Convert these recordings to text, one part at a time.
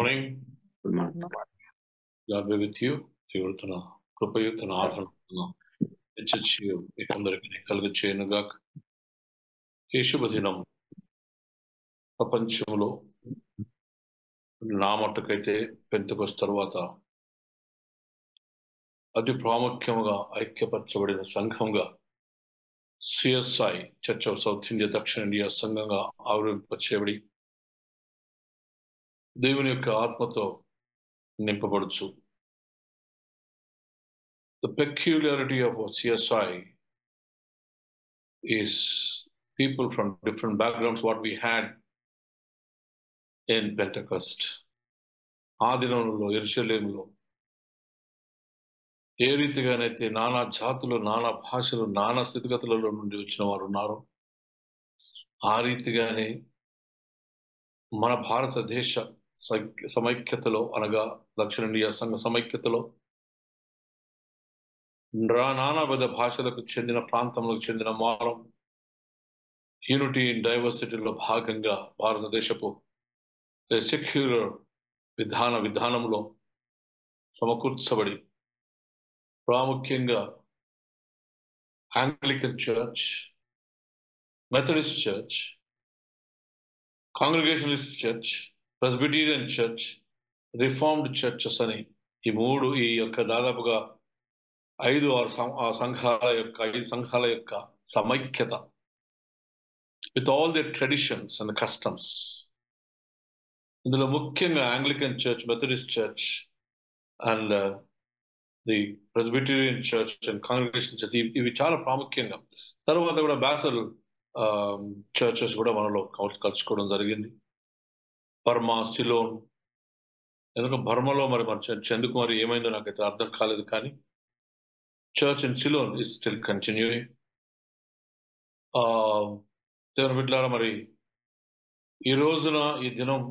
morning. Good morning. God be with you. దేవుడు తన కృపయు తన ఆదరణ హెచ్చరిచి మీకందరికీ కలుగ చేయనుగాక. ఈ శుభదినం ప్రపంచంలో నా మట్టుకైతే పెంతెకొస్తు తర్వాత అతి ప్రాముఖ్యంగా ఐక్యపరచబడిన సంఘంగా CSI church of south India దక్షిణ ఇండియా సంఘంగా ఆవిర్భవింపచేయబడి దేవుని యొక్క ఆత్మతో నింపబడుచు. The peculiarity of CSI is people from different backgrounds, what we had in Pentecost. ఆ దినంలో యెరూషలేములో ఏ రీతిగానైతే నానా జాతులు, నానా భాషలు, నానా స్థితిగతులలో నుండి వచ్చిన వారు ఉన్నారు, ఆ రీతిగానే మన భారతదేశ సమైక్యతలో అనగా దక్షిణ ఇండియా సంఘ సమైక్యతలో నానా విధ భాషలకు చెందిన ప్రాంతములకు చెందిన వారం యూనిటీ ఇన్ డైవర్సిటీలో భాగంగా భారతదేశపు సెక్యులర్ విధానంలో సమకూర్చబడి ప్రాముఖ్యంగా Anglican church, Methodist church, Congregationalist church, Presbyterian church, reformed churches అని ఈ యొక్క దాదాపుగా 5-6 సంఘాల యొక్క సమైక్యత with all the traditions and customs. ఇందులో ముఖ్యంగా Anglican church, Methodist church and the Presbyterian church and congregation church ఇవి చాలా ప్రాముఖ్యంగా. తర్వాత కూడా బ్యాసల్ చర్చెస్ కూడా మనలో కలుసుకోవడం జరిగింది. బర్మా, సిలోన్, ఎందుకంటే బర్మాలో మరి చర్చ్ ఎందుకు మరి ఏమైందో నాకైతే అర్థం కాలేదు, కానీ church in Ceylon is still continuing. దేవుని బిడ్డలారా, మరి ఈ రోజున ఈ దినం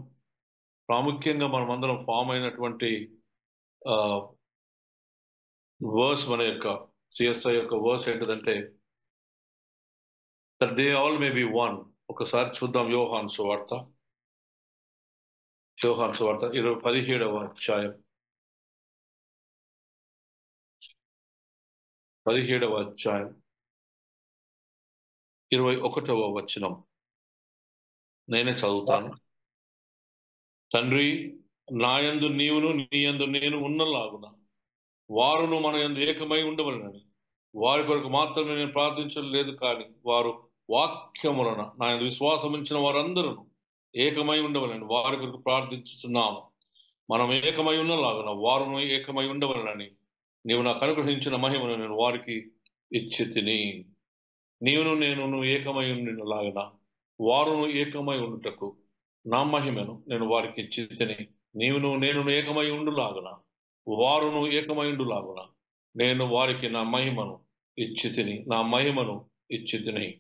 ప్రాముఖ్యంగా మనమందరం ఫామ్ అయినటువంటి వర్స్, మన యొక్క సిఎస్ఐ యొక్క వర్స్ ఏంటిదంటే that they all may be one. ఒకసారి చూద్దాం యోహాను సువార్త 17వ అధ్యాయం 21వ వచనం నేనే చదువుతాను. తండ్రి, నాయందు నీవును నీయందు నేను ఉన్నలాగున వారును మన యందు ఏకమై ఉండవలెనని వారి కొరకు మాత్రమే నేను ప్రార్థించడం లేదు, కానీ వారు వాక్యములన నా యందు విశ్వాసం ఉంచిన వారందరూ ఏకమై ఉండవలని వారి కొరకు ప్రార్థించుతున్నాము. మనం ఏకమై ఉన్నలాగున వారును ఏకమై ఉండవలనని నీవు నాకు అనుగ్రహించిన మహిమను నేను వారికి ఇచ్చి తిని. నీవును నేను ఏకమై ఉండినలాగన వారును ఏకమై ఉండుటకు నా మహిమను నేను వారికి ఇచ్చి తిని. నీవును నేను ఏకమై ఉండులాగున వారును ఏకమై ఉండులాగున నేను వారికి నా మహిమను ఇచ్చి తిని.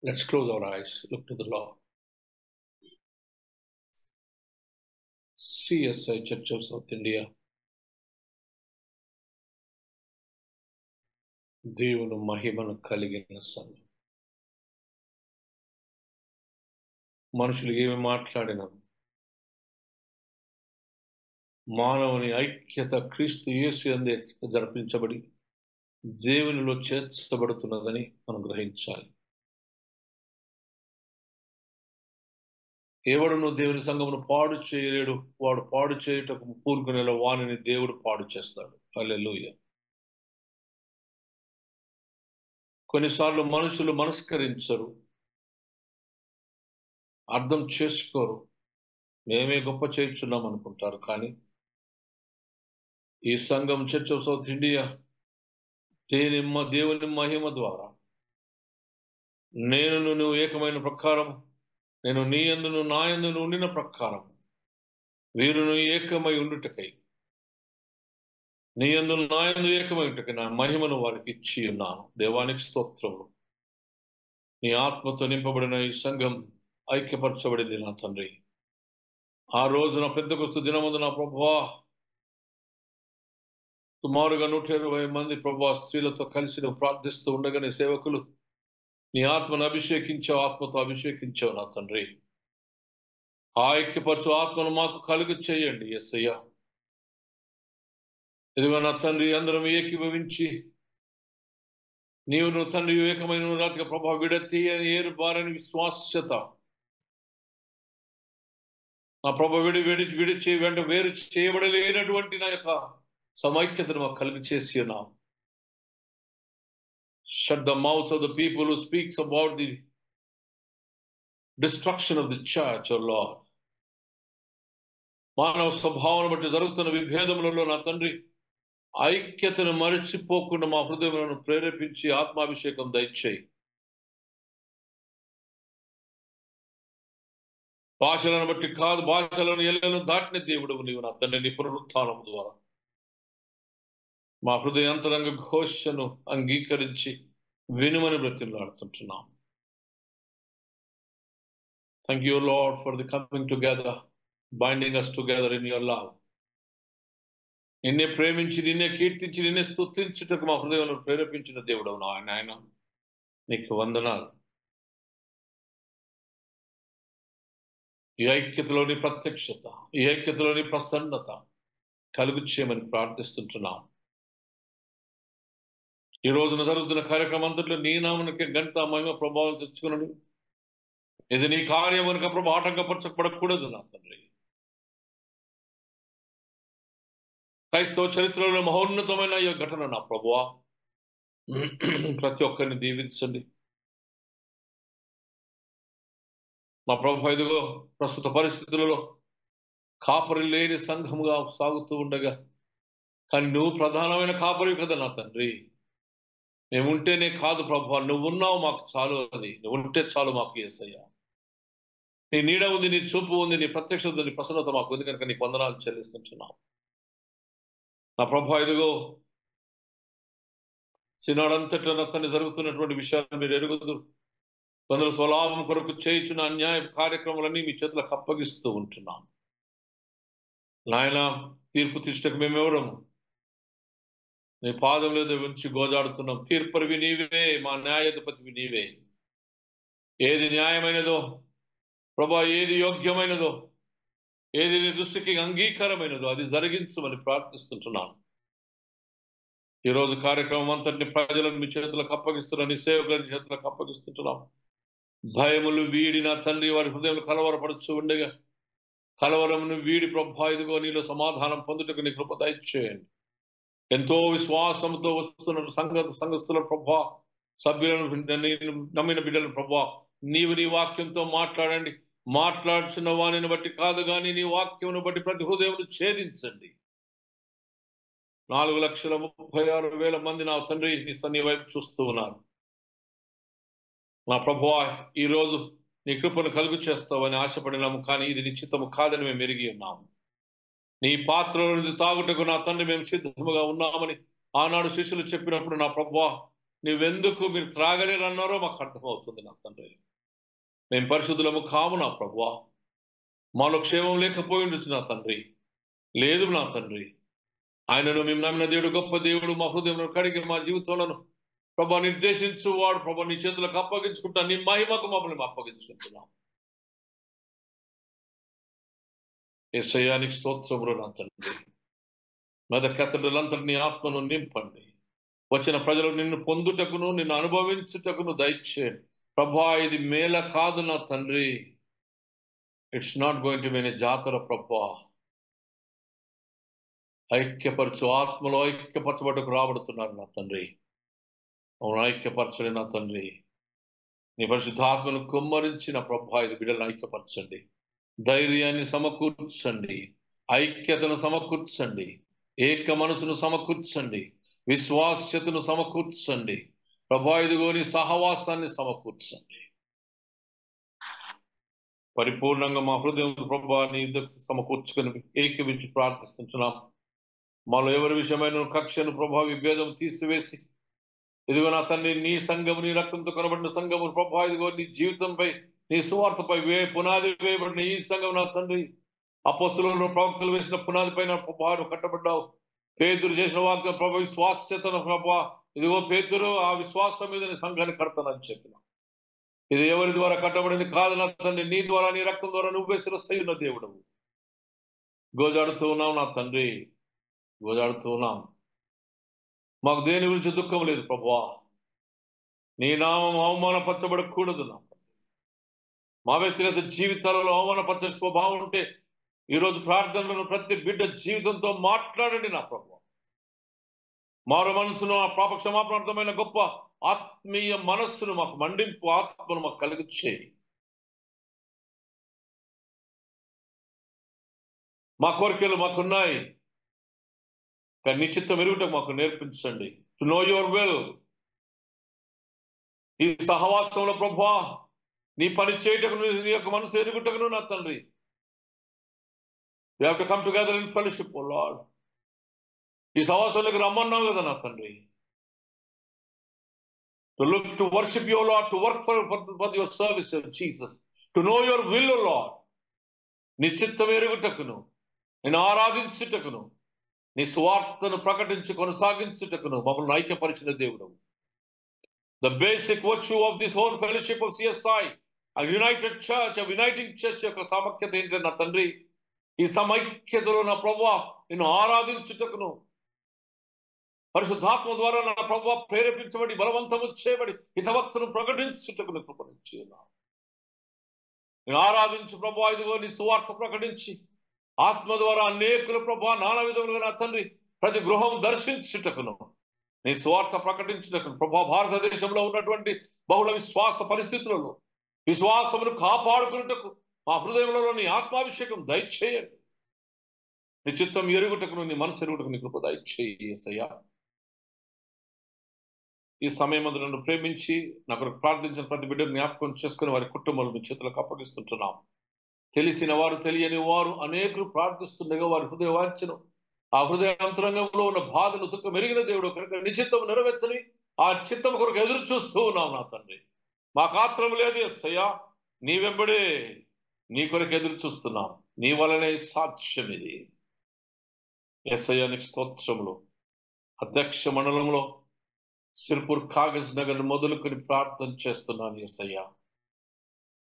Let's close our eyes, look to the Lord. CSI Church of South India, దేవుని మహిమను కలిగిన సంఘం. మనుషులు ఏమి మాట్లాడినా మానవుని ఐక్యత క్రీస్తు యేసు యందే జరిపించబడి దేవునిలో చేర్చబడుతున్నదని మనం గ్రహించాలి. ఎవడును దేవుని సంఘమును పాడు చేయలేడు, వాడు పాడు చేయుటకు పూనుకునేలా వానిని దేవుడు పాడు చేస్తాడు. హల్లెలూయా. కొన్నిసార్లు మనుషులు మనస్కరించరు, అర్థం చేసుకోరు, మేమే గొప్ప చేయించున్నాం అనుకుంటారు. కానీ ఈ సంఘం చర్చ్ ఆఫ్ సౌత్ ఇండియా దేవుని మహిమ ద్వారా నేను నువ్వు ఏకమైన ప్రకారం, నేను నీ యందును నా యందును ఉండిన ప్రకారం వీరును ఏకమై ఉండుటకై, నీ యందు నా యందు ఏకమై ఉండుటకై నా మహిమను వారికి ఇచ్చి ఉన్నాను. దేవానికి స్తోత్రములు. నీ ఆత్మతో నింపబడిన ఈ సంఘం ఐక్యపరచబడింది నా తండ్రి. ఆ రోజున పెద్దకొస్తు దినమందు నా ప్రభువా సుమారుగా 120 మంది ప్రభువా స్త్రీలతో కలిసి నువ్వు ప్రార్థిస్తూ ఉండగానే సేవకులు నీ ఆత్మను అభిషేకించావు, ఆత్మతో అభిషేకించావు నా తండ్రి. ఆ ఐక్యపరచు ఆత్మను మాకు కలుగు చేయండి యేసయ్య. ఇదిగో నా తండ్రి, అందరం ఏకీభవించి నీవు తండ్రి ఏకమైన రాతిగా ప్రభావ విడతీయ ఏరు బారని విశ్వాస్యత నా ప్రభ విడిచి వెంట వేరు చేయబడలేనటువంటి నా యొక్క సమైక్యతను మాకు కలిగి చేసి ఉన్నాం. Shut the mouths of the people who speaks about the destruction of the church, O Lord. మానవ స్వభావం బట్టి జరుగుతున్న విభేదములలో నా తండ్రి ఐక్యతను మరచిపోకుండా మా హృదయములను ప్రేరేపించి ఆత్మాభిషేకం దయచేయి. భాషలను బట్టి కాదు, భాషలను ఎల్లలను దాటిన దేవుడు నీవు నా తండ్రి. నీ పునరుత్థానం ద్వారా మా హృదయాంతరంగ ఘోషను అంగీకరించి వినుమని బ్రతిమలాడుతుంటున్నాం. Thank you Lord for the coming together, binding us together in your love. నిన్నే ప్రేమించి, నిన్నే కీర్తించి, నిన్నే స్తుతించుటకు మా హృదయంలో ప్రేరేపించిన దేవుడు నాయన, నీకు వందనాలు. ఈ ఐక్యతలోని ప్రత్యక్షత, ఈ ఐక్యతలోని ప్రసన్నత కలుగు చేయమని ప్రార్థిస్తుంటున్నాం. ఈ రోజున జరుగుతున్న కార్యక్రమం అంతట్లో నీ నామనకే గంట మహిమ ప్రభావం తెచ్చుకున్నాడు. ఇది నీ కార్యం కనుక ప్రభు ఆటంకపరచబడకూడదు నా తండ్రి. క్రైస్తవ చరిత్రలో మహోన్నతమైన ఈ ఘటన నా ప్రభువా, ప్రతి ఒక్కరిని దీవించండి. మా ప్రభు ఇదిగో ప్రస్తుత పరిస్థితులలో కాపరి లేని సంఘముగా సాగుతూ ఉండగా, కానీ నువ్వు ప్రధానమైన కాపరి కదా నా తండ్రి. మేముంటేనే కాదు ప్రభు, నువ్వు ఉన్నావు మాకు చాలు. అది నువ్వు ఉంటే చాలు మాకు యేసయ్య. నీ నీడ ఉంది, నీ చూపు ఉంది, నీ ప్రత్యక్షత, నీ ప్రసన్నత మాకు ఉంది కనుక నీ వందనాలు చెల్లిస్తుంటున్నావు నా ప్రభు. ఇదిగో చిన్నాడంతట్లో నత్తని జరుగుతున్నటువంటి విషయాలు మీరు ఎరుగుదురు. కొందరు స్వలాభం కొరకు చేయుచున్న అన్యాయ కార్యక్రమాలన్నీ మీ చేతులకు అప్పగిస్తూ ఉంటున్నాం నాయన. తీర్పు తీర్చటకు మేమెవరము? నీ పాదం లేదు ఉంచి గోజాడుతున్నాం. తీర్పరివి నీవే, మా న్యాయాధిపతివి నీవే. ఏది న్యాయమైనదో ప్రభా, ఏది యోగ్యమైనదో, ఏది నీ దృష్టికి అంగీకారమైనదో అది జరిగించమని ప్రార్థిస్తుంటున్నాను. ఈరోజు కార్యక్రమం అంతటిని ప్రజలను మీ చేతులకు అప్పగిస్తున్నాం, నీ సేవకులని చేతులకు అప్పగిస్తుంటున్నాం. భయములు వీడి నా తండ్రి వారి హృదయం కలవరపడుచు ఉండగా, కలవరమును వీడి ప్రభా ఇదిగో నీలో సమాధానం పొందుటకు నీ కృప దయచేయండి. ఎంతో విశ్వాసంతో వస్తున్న సంఘస్థుల ప్రభా, సభ్యులను నమ్మిన బిడ్డల ప్రభా, నీవు నీ వాక్యంతో మాట్లాడండి. మాట్లాడుచున్న వాణిని బట్టి కాదు కానీ నీ వాక్యమును బట్టి ప్రతి హృదయమును ఛేదించండి. 4,36,000 మంది నా తండ్రి నీ వైపు చూస్తూ ఉన్నారు నా ప్రభువా. ఈరోజు నీ కృపను కలుగు చేస్తావని ఆశపడినాము, కానీ ఇది నిశ్చితము కాదని మేము ఎరిగి ఉన్నాము. నీ పాత్రలో నుండి తాగుటకు నా తండ్రి మేము సిద్ధముగా ఉన్నామని ఆనాడు శిష్యులు చెప్పినప్పుడు నా ప్రభువా, నువ్వెందుకు మీరు త్రాగలేరన్నారో మాకు అర్థమవుతుంది నా తండ్రి. మేము పరిశుద్ధులము కాము నా ప్రభువా. మాలో క్షేమం లేకపోయి ఉండొచ్చు నా తండ్రి. లేదు నా తండ్రి. ఆయనను మేము నమ్మిన దేవుడు గొప్ప దేవుడు. మా హృదయంలో కడిగి మా జీవితంలో ప్రభా నిర్దేశించు వాడు ప్రభా, నీ చేతులకు అప్పగించుకుంటా, నీ మహిమకు మమ్మల్ని అప్పగించుకుంటున్నాం. యేసయ్యానికి స్తోత్రములు నా తండ్రి. మెదకెత్తడులంతటి నీ ఆత్మను నింపండి. వచ్చిన ప్రజలు నిన్ను పొందుటకును, నిన్ను అనుభవించుటకును దయచేయండి ప్రభా. ఇది మేల కాదు నా తండ్రి. It's not going to be any జాతర ప్రభా. ఐక్యపరచు, ఆత్మలో ఐక్యపరచబడకు రాబడుతున్నారు నా తండ్రి. అవును, ఐక్యపరచండి నా తండ్రి. నీ పరిశుద్ధాత్మను కుమ్మరించిన ప్రభా ఇది బిడ్డలను ఐక్యపరచండి. ధైర్యాన్ని సమకూర్చండి, ఐక్యతను సమకూర్చండి, ఏక మనసును సమకూర్చండి, విశ్వాస్యతను సమకూర్చండి ప్రభా. ఇదిగో నీ సహవాసాన్ని సమకూర్చండి. పరిపూర్ణంగా మా హృదయం ప్రభా నీ సమకూర్చుకొని ఏకీవించి ప్రార్థిస్తున్నాం. మాలో ఎవరి విషయమైన కక్షను ప్రభా, విభేదం తీసివేసి ఇదిగో నా తండ్రి, నీ సంఘము, నీ రక్తంతో కొనబడిన సంఘము ప్రభా, ఇదిగో నీ జీవితంపై, నీ సువార్తపై పునాది వేయబడిన ఈ సంఘం నా తండ్రి, అపోస్తలులు ప్రవక్తలు వేసిన పునాది పైన ప్రభా కట్టబడ్డావు. పేతురు చేసిన వాక్యం ప్రభా, విశ్వాస్యతను ప్రభా, ఇదిగో పేతురు ఆ విశ్వాసం మీద నీ సంఘాన్ని కడతానని చెప్పిన ఇది ఎవరి ద్వారా కట్టబడింది కాదు నా తండ్రి, నీ ద్వారా, నీ రక్తం ద్వారా నువ్వే శిరస్సు ఉన్న దేవుడవు. గోజాడుతూ ఉన్నాం నా తండ్రి, గోజాడుతూ ఉన్నాం. మాకు దేని గురించి దుఃఖం లేదు ప్రభువా. నీ నామం అవమానపరచబడకూడదు నా తండ్రి. మా వ్యక్తిగత జీవితాలలో అవమానపరచే స్వభావం ఉంటే ఈరోజు ప్రార్థనలను ప్రతి బిడ్డ జీవితంతో మాట్లాడండి నా ప్రభువా. మారు మనసును, ఆ పాప క్షమాపణార్థమైన గొప్ప ఆత్మీయ మనస్సును మాకు మండింపు ఆత్మను మాకు కలిగి చేయి. మా కోరికలు మాకున్నాయి, కానీ నీ చిత్తం ఎరుగుటకు మాకు నేర్పించండి. To know your will. ఈ సహవాసంలో ప్రభువా నీ పని చేయటకును, నీ యొక్క మనసు ఎరుగుటకును నా తండ్రి, we have to come together in fellowship, oh Lord. ఈ సహవాసంలోకి రమ్మన్నావు కదా నా తండ్రి. To look, to worship you, Lord, to work for your service, Jesus. To know your will, O Lord. నీ చిత్తం ఎరుగుటకును, నేను ఆరాధించుటకును, నీ స్వార్థను ప్రకటించి కొనసాగించుటకును మమ్మల్ని ఐక్యపరిచిన దేవుడు. The basic virtue of this whole fellowship of CSI, a united church, a uniting church యొక్క సామర్థ్యత ఏంటంటే నా తండ్రి, ఈ సమైక్యతలో నా ప్రభువా నిన్ను ఆరాధించుటకును, పరిశుద్ధాత్మ ద్వారా నా ప్రభువా ప్రేరేపించబడి బలవంతము చేయబడి హితవత్సను ప్రకటించుటకును కృపనిచ్చి ఉన్నావు. నేను ఆరాధించు ప్రభువా, ఇదిగో నీ సువార్త ప్రకటించి ఆత్మ ద్వారా అనేకుల ప్రభువా నానా విధములుగా నా తండ్రి ప్రతి గృహం దర్శించుటకును, నీ సువార్త ప్రకటించుటకును ప్రభువా భారతదేశంలో ఉన్నటువంటి బహుళ విశ్వాస పరిస్థితులలో విశ్వాసమును కాపాడుకున్నటకు మా హృదయంలో నీ ఆత్మాభిషేకం దయచేయండి. నీ చిత్తం ఎరుగుటకును, నీ మనసు ఎరుగుటకు నీ కృప దయచేయి యేసయ్యా. ఈ సమయం నన్ను ప్రేమించి నాకు ప్రార్థించిన ప్రతి బిడ్డను జ్ఞాపకం చేసుకుని వారి కుటుంబాలు మీ చేతులకు అప్పగిస్తుంటున్నాం. తెలిసిన వారు, తెలియని వారు అనేకులు ప్రార్థిస్తుండగా వారి హృదయ వాంఛను, ఆ హృదయ అంతరంగంలో ఉన్న బాధను, దుఃఖం ఎరిగిన దేవుడు కనుక నీ చిత్తం నెరవేర్చని ఆ చిత్తం కొరకు ఎదురు చూస్తూ ఉన్నాం నా తండ్రి. మాకు ఆత్రం లేదు యేసయ్యా, నీ వెంబడే నీ కొరకు ఎదురు చూస్తున్నాం. నీ వలనే సాక్ష్యం ఇది యేసయ్యా. నీకు స్తోత్రములు. అధ్యక్ష మండలంలో సిర్పూర్ కాగజ్ నగర్ మొదలుకొని ప్రార్థన చేస్తున్నాను యేసయ్యా.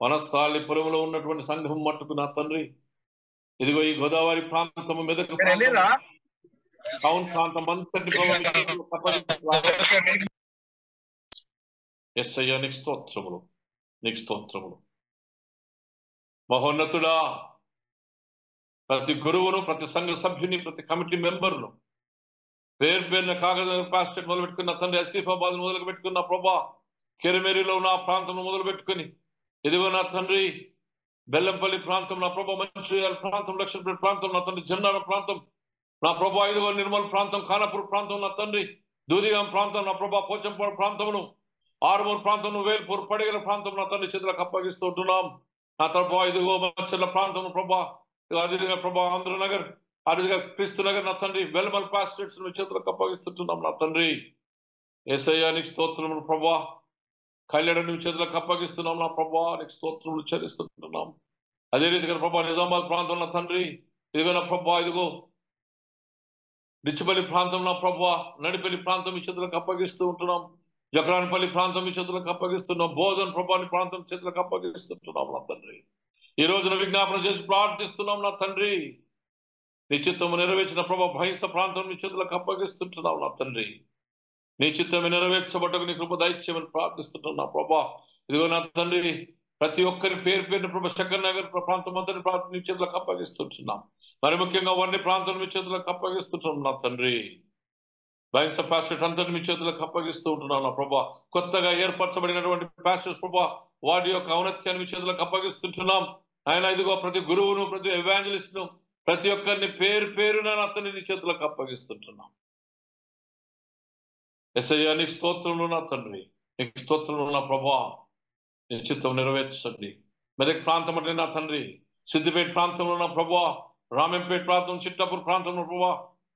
వనస్థాళిపురంలో ఉన్నటువంటి సంఘం మట్టుకు నా తండ్రి, ఇదిగో ఈ గోదావరి ప్రాంతము, మెదక్ టౌన్ ప్రాంతం అంతటి యేసయ్యా నీకు స్తోత్రములు, నీకు స్తోత్రములు. మహోన్నతుడా, ప్రతి గురువును, ప్రతి సంఘ సభ్యుని, ప్రతి కమిటీ మెంబర్ను పేరు పేరున కాగజ్ పాస్టేట్ మొదలు పెట్టుకున్న తండ్రి, ఆసిఫాబాద్ మొదలు పెట్టుకున్న ప్రభా, కెరమేరిలో ఉన్న ప్రాంతం మొదలు పెట్టుకుని ఇదిగో నా తండ్రి బెల్లంపల్లి ప్రాంతం నా ప్రభా, మంచిర్యాల ప్రాంతం, లక్ష్మీపేట ప్రాంతం నా తండ్రి, జన్నారం ప్రాంతం నా ప్రభా, ఇదిగో నిర్మల్ ప్రాంతం, ఖానాపూర్ ప్రాంతం నా తండ్రి, దూదిగాం ప్రాంతం నా ప్రభా, పోచంపాడు ప్రాంతమును, ఆరుమూరు ప్రాంతం, వేల్పూర్ పడిగల ప్రాంతం నా తండ్రి చేతులకు అప్పగిస్తూ ఉంటున్నాం. నా ప్రభా ఇదిగో మచ్చర్ల ప్రాంతం ప్రభా, అదిగా ప్రభా ఆంధ్రనగర్, అదిగా క్రీస్తు నగర్ నా తండ్రి, వెల్మల్ పాస్టేట్స్ చేతులకు అప్పగిస్తుంటున్నాం నా తండ్రి. యేసయ్యా నీకు స్తోత్రములు ప్రభా. కళ్యాణ నువ్వు చేతులకు అప్పగిస్తున్నాం నా ప్రభా, నీకు స్తోత్రములు చెల్లిస్తుంటున్నాం. అదే రీతిగా ప్రభా నిజామాబాద్ ప్రాంతం నా తండ్రి, ఇదిగో నా ప్రభా, ఇదిగో డిచ్చిపల్లి ప్రాంతం నా ప్రభా, నడిపల్లి ప్రాంతం ఈ చేతులకు అప్పగిస్తూ ఉంటున్నాం. జకరాన్పల్లి ప్రాంతం ఈ చేతులకు అప్పగిస్తున్నాం. బోధన్ ప్రభాని ప్రాంతం చేతులకు అప్పగిస్తుంటున్నాం నా తండ్రి. ఈ రోజున విజ్ఞాపన చేసి ప్రార్థిస్తున్నాం నా తండ్రి. నీ చిత్తము నెరవేర్చిన ప్రభా భైంస ప్రాంతం నీ చేతులకు అప్పగిస్తుంటున్నాం నా తండ్రి. నీ చిత్తము నెరవేర్చబట్టకు నీ కృప దయచేయమని ప్రార్థిస్తుంటాం నా ప్రభా. ఇదిగో నా తండ్రి, ప్రతి ఒక్కరి పేరు పేరున ప్రభా శంకర్ నగర్ ప్రాంతం అంతని ప్రాంతం నీ చేతులకు అప్పగిస్తుంటున్నాం. మరి ముఖ్యంగా వారిని ప్రాంతం మీ చేతులకు అప్పగిస్తుంటున్నాం నా తండ్రి. భైంస పాస్టర్స్ అంతటి మీ చేతులకు అప్పగిస్తూ ఉంటున్నాం నా ప్రభా. కొత్తగా ఏర్పరచబడినటువంటి పాస్టర్స్ ప్రభా, వాటి యొక్క ఔన్నత్యాన్ని మీ చేతులకు అప్పగిస్తుంటున్నాం. ఆయన ఇదిగో ప్రతి గురువును, ప్రతి ఎవాంజలిస్ట్ ను, ప్రతి ఒక్కరిని పేరు పేరున అతన్ని నీ చేతులకు అప్పగిస్తుంటున్నాం. యేసయ్యా నీకు స్తోత్రములు నా తండ్రి, నీకు స్తోత్రములు నా ప్రభా. నీ చిత్తం నెరవేర్చండి. మెదక్ ప్రాంతం అంటే నా తండ్రి, సిద్దిపేట ప్రాంతంలో నా ప్రభా, రామంపేట ప్రాంతం, చిట్టాపూర్ ప్రాంతంలో ప్రభా,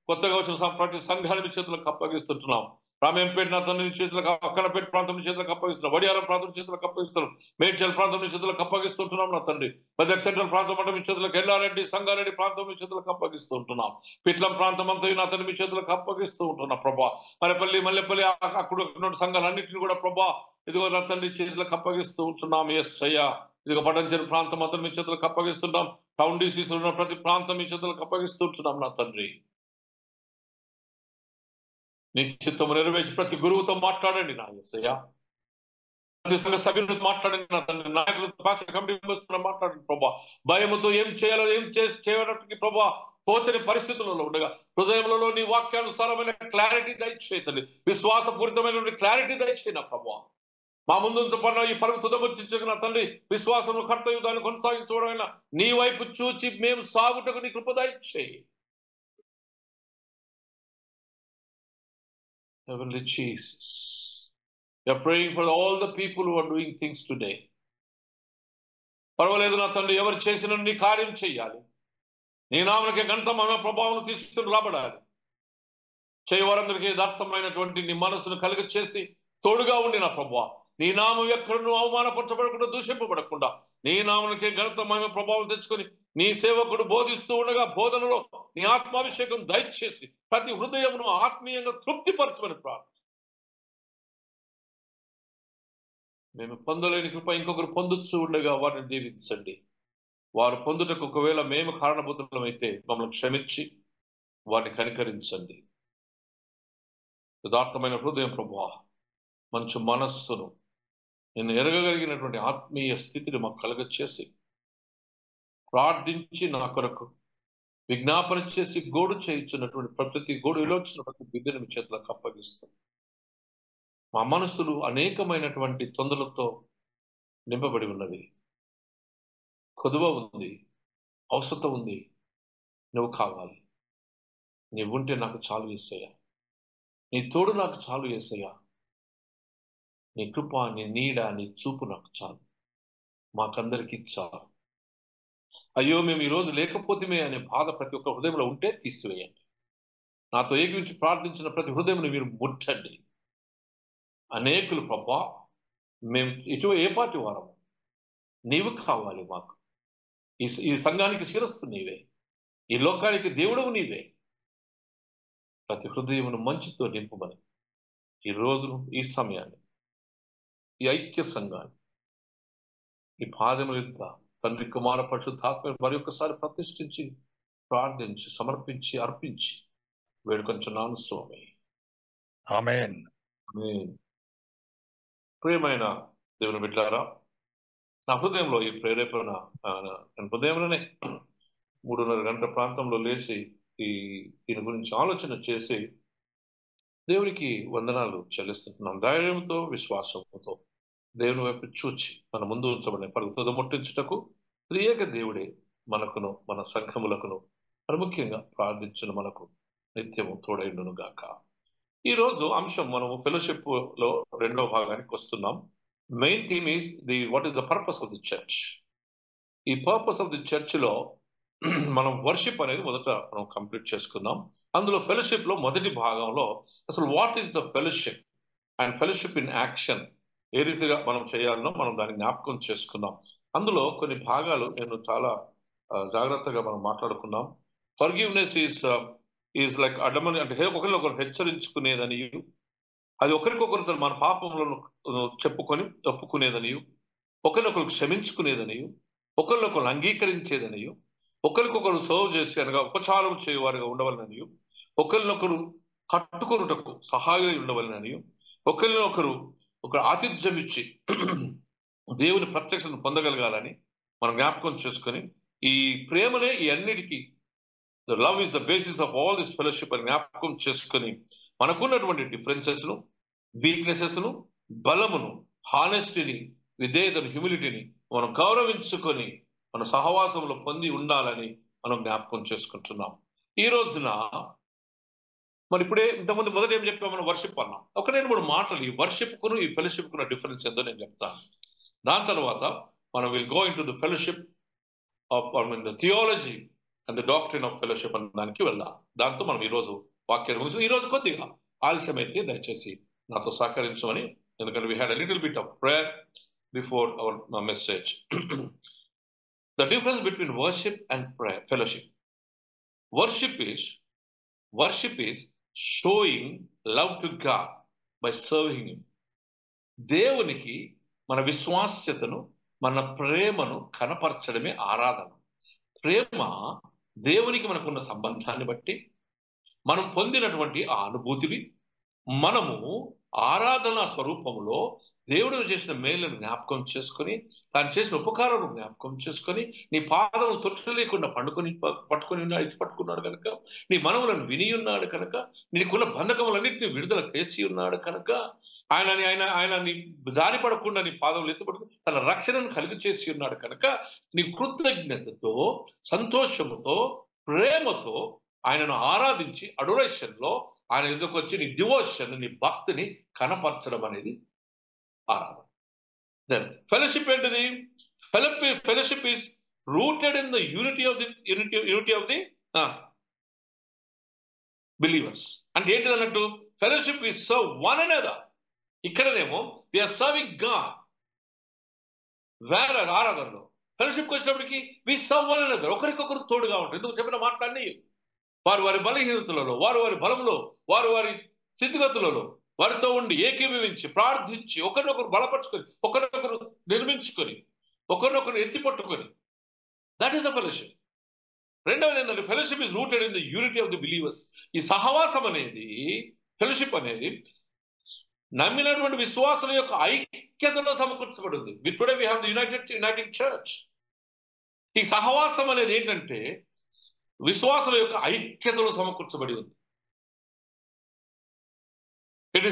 కొత్తగా వచ్చిన ప్రతి సంఘాన్ని మీ చేతులకు అప్పగిస్తుంటున్నాం. రామేంపేట నా తండ్రి చేతులకు, అక్కలపేట ప్రాంతం చేతులకు అప్పగిస్తున్నాం, వడియారం ప్రాంతం చేతులకు అప్పగిస్తున్నాం, మేడ్చల్ ప్రాంతం చేతులకు అప్పగిస్తుంటున్నాం నా తండ్రి. మెదక్ సెంట్రల్ ప్రాంతం అంటే మీ చేతులకు, ఎల్లారెడ్డి సంగారెడ్డి ప్రాంతం మీ చేతులకు అప్పగిస్తూ ఉంటున్నాం. పిట్లం ప్రాంతం అంతా నా తండ్రి మీ చేతులకు అప్పగిస్తూ ఉంటున్నాం ప్రభా. మల్లెపల్లి అక్కడ సంఘాలన్నింటినీ కూడా ప్రభా ఇదిగో నా తండ్రి చేతులకు అప్పగిస్తూ ఉంటున్నాం. ఎస్ అయ్యా. ఇదిగో పటంచెరు ప్రాంతం అంతా మీ చేతులకు అప్పగిస్తున్నాం. టౌన్ డీసీస్ ఉన్న ప్రతి ప్రాంతం మీ చేతులకు అప్పగిస్తుంటున్నాం నా తండ్రి. నీ చిత్తము నెరవేర్చి ప్రతి గురువుతో మాట్లాడండి నా యేసయ్యా. ప్రతి సంఘ సభ్యులతో మాట్లాడండి నా తండ్రి. నాయకులతో, పాస్టర్ కమిటీ మెంబర్స్తో మాట్లాడండి ప్రభా. భయముతో ఏం చేయాలో ఏం చేయడానికి ప్రభా తోచని పరిస్థితులలో ఉండగా హృదయంలో నీ వాక్యానుసారమైన క్లారిటీ దయచేయి తండ్రి. విశ్వాసపూరితమైన క్లారిటీ దయచేయి నా ప్రభా. మా ముందు పడిన ఈ పరుగు తుదముచ్చిన తండ్రి, విశ్వాసము కర్తవ్యం దాన్ని కొనసాగించడం నీ వైపు చూచి మేము సాగుటకు నీ కృప దయచేయి. Heavenly Jesus, we are praying for all the people who are doing things today. పర్వాలేదు నా తండ్రి, ఎవరు చేసిన నీ కార్యం చెయ్యాలి. నీ నామకే ఘనత మహిమ ప్రభావం తీసుకుని రాబడాలి. చేయవారందరికీ యథార్థమైనటువంటి నీ మనసును కలుగ చేసి తోడుగా ఉండి నా ప్రభువా, నీ నామం ఎక్కడను అవమానపరచబడకుండా, దూషింపబడకుండా నీ నామకే ఘనత మహిమ ప్రభావం తెచ్చుకొని నీ సేవకుడు బోధిస్తూ ఉండగా బోధనలో నీ ఆత్మాభిషేకం దయచేసి ప్రతి హృదయమును ఆత్మీయంగా తృప్తిపరచమని ప్రార్థన. మేము పొందలేని కృప ఇంకొకరు పొందుతూ ఉండగా వారిని దీవించండి. వారు పొందుటకు ఒకవేళ మేము కారణభూతులమైతే మమ్మల్ని క్షమించి వారిని కనికరించండి. యథార్థమైన హృదయం ప్రభువా, మంచి మనస్సును, నేను ఎరగగలిగినటువంటి ఆత్మీయ స్థితిని మాకు కలగచేసి ప్రార్థించి నా కొరకు విజ్ఞాపన చేసి గోడు చేయించున్నటువంటి ప్రతి గోడు విలోచిన ప్రతి బిడ్డను మీ చేతులకు అప్పగిస్తాం. మా మనసులు అనేకమైనటువంటి తొందరలతో నింపబడి ఉన్నది. కొదువ ఉంది, అవసరం ఉంది. నువ్వు కావాలి. నువ్వుంటే నాకు చాలు యేసయ్యా. నీ తోడు నాకు చాలు యేసయ్యా. నీ కృప, నీ నీడ, నీ చూపు నాకు చాలు. మాకందరికీ చాలు. అయ్యో మేము ఈరోజు లేకపోతేమే అనే బాధ ప్రతి ఒక్క హృదయంలో ఉంటే తీసివేయండి. నాతో ఏకమించి ప్రార్థించిన ప్రతి హృదయంలో మీరు ముట్టండి. అనేకులు ప్రభా, మేము ఏ పార్టీ వారము, నీవు కావాలి మాకు. ఈ సంఘానికి శిరస్సు నీవే, ఈ లోకానికి దేవుడవు నీవే. ప్రతి హృదయమును మంచితో నింపుమని ఈ రోజును, ఈ సమయాన్ని, ఈ ఐక్య సంఘాన్ని ఈ పాదముల తండ్రి, కుమార, పరిశుద్ధాత్మ మరి ఒక్కసారి ప్రతిష్ఠించి ప్రార్థించి సమర్పించి అర్పించి వేడుకొంచున్నాను స్వామి. ఆమేన్. ప్రియమైన దేవుని బిడ్డలారా, నా హృదయంలో ఈ ప్రేరేపణ, హృదయంలోనే 3:30 గంటల ప్రాంతంలో లేచి దీని గురించి ఆలోచన చేసి దేవునికి వందనాలు చెల్లిస్తున్నాం. ధైర్యంతో, విశ్వాసంతో దేవుని వైపు చూచి మన ముందు ఉంచబడిన పరుగుతో ముట్టించుటకు త్రియేక దేవుడే మనకును మన సంఘములకును ప్రాముఖ్యంగా ప్రార్థించిన మనకు నిత్యము తోడైండును గాక. ఈరోజు అంశం మనము ఫెలోషిప్ లో 2వ భాగానికి వస్తున్నాం. Main theme is what is the purpose of the church. ఈ పర్పస్ ఆఫ్ ది చర్చ్ లో మనం వర్షిప్ అనేది మొదట మనం కంప్లీట్ చేసుకుందాం. అందులో ఫెలోషిప్ లో మొదటి భాగంలో అసలు what is the fellowship and fellowship in action, ఏ రీతిగా మనం చేయాలనో మనం దాన్ని జ్ఞాపకం చేసుకుందాం. అందులో కొన్ని భాగాలు నేను చాలా జాగ్రత్తగా మనం మాట్లాడుకున్నాం. ఫర్గివ్నెస్ ఈజ్ లైక్ అడమని, అంటే ఒకరినొకరు హెచ్చరించుకునేదని, అది ఒకరికొకరు మన పాపములను చెప్పుకొని ఒప్పుకునేదని, ఒకరినొకరు క్షమించుకునేదని, ఒకరినొకరు అంగీకరించేదని, ఒకరికొకరు సర్వ్ చేసి అనగా ఉపచారం చేయవారుగా ఉండవాలని, ఒకరినొకరు కట్టుకొనుటకు సహాయం ఉండవాలని, ఒకరినొకరు ఒక ఆతిథ్యం ఇచ్చి దేవుని ప్రత్యక్షతను పొందగలగాలని మనం జ్ఞాపకం చేసుకొని, ఈ ప్రేమనే ఈ అన్నిటికీ, the love is the basis of all this fellowship అని జ్ఞాపకం చేసుకొని మనకున్నటువంటి డిఫరెన్సెస్ను, వీక్నెసెస్ను, బలమును, హానెస్టీని, విధేయతను, హ్యూమిలిటీని మనం గౌరవించుకొని మన సహవాసంలో పొంది ఉండాలని మనం జ్ఞాపకం చేసుకుంటున్నాం. ఈ రోజున మరి ఇప్పుడే ఇంతకుముందు మొదట ఏం చెప్పాం, మనం వర్షిప్ అన్నాం. ఒక 2-3 మాటలు ఈ వర్షిప్కును ఈ ఫెలోషిప్కున్న డిఫరెన్స్ ఏందో నేను చెప్తాను. దాని తర్వాత మనం will go in to the fellowship of the theology and the doctrine of fellowship అనే దానికి వెళ్దాం. దాంతో మనం ఈరోజు వాక్యాన్ని ముగిస్తాం. ఈరోజు కొద్దిగా ఆలస్యమైతే దయచేసి నాతో సహకరించమని, ఎందుకంటే we had a little bit of prayer before our message. The difference between worship and prayer, fellowship. Worship is showing love to God by serving Him. దేవునికి మన విశ్వాస్యతను, మన ప్రేమను కనపరచడమే ఆరాధన. ప్రేమ దేవునికి మనకున్న సంబంధాన్ని బట్టి, మనం పొందినటువంటి ఆ అనుభూతిని, మనము ఆరాధన స్వరూపంలో దేవుడు చేసిన మేలును జ్ఞాపకం చేసుకొని, తాను చేసిన ఉపకారాలను జ్ఞాపకం చేసుకొని, నీ పాదములు తొట్టు లేకుండా పట్టుకొని ఉన్నాడు, పట్టుకున్నాడు కనుక, నీ మనవులను విని ఉన్నాడు కనుక, నీకున్న బంధకములన్నింటినీ విడుదల చేసి ఉన్నాడు కనుక, ఆయన నీ జారి పడకుండా నీ పాదములు ఎత్తుపడుకుని తన రక్షణను కలిగి చేసి ఉన్నాడు కనుక, నీ కృతజ్ఞతతో, సంతోషముతో, ప్రేమతో ఆయనను ఆరాధించి అడోరేషన్లో ఆయన ఎదుకు వచ్చి నీ డివోషన్, నీ భక్తిని కనపరచడం అనేది ఆరాధన. దెన్ ఫెలోషిప్ ఏంటిది? Fellowship is rooted in the unity of the believers. అంటే ఏంటిది అన్నట్టు? Fellowship is serve one another. ఇక్కడనేమో వి ఆర్ సర్వింగ్ గాడ్. వేరే ఆరాధనలో ఫెలోషిప్కి వచ్చినప్పటికీ వి సర్వ్ వన్ అనదర్, ఒకరికొకరు తోడుగా ఉంటారు. ఎందుకు చెప్పిన మాట్లాడి వారి వారి బలహీనతలలో, వారి వారి బలంలో, వారి వారి స్థితిగతులలో వారితో ఉండి ఏకీభవించి ప్రార్థించి ఒకరినొకరు బలపరుచుకొని, ఒకరినొకరు నిర్మించుకొని, ఒకరినొకరు ఎత్తిపట్టుకొని, దట్ ఈస్ ద ఫెలోషిప్. రెండవది ఏంటంటే fellowship is rooted in the unity of the believers. ఈ సహవాసం అనేది, ఫెలోషిప్ అనేది నమ్మినటువంటి విశ్వాసుల యొక్క ఐక్యతలో సమకూర్చబడింది. Today we have the uniting church. ఈ సహవాసం అనేది ఏంటంటే విశ్వాసుల యొక్క ఐక్యతలో సమకూర్చబడి ఉంది. It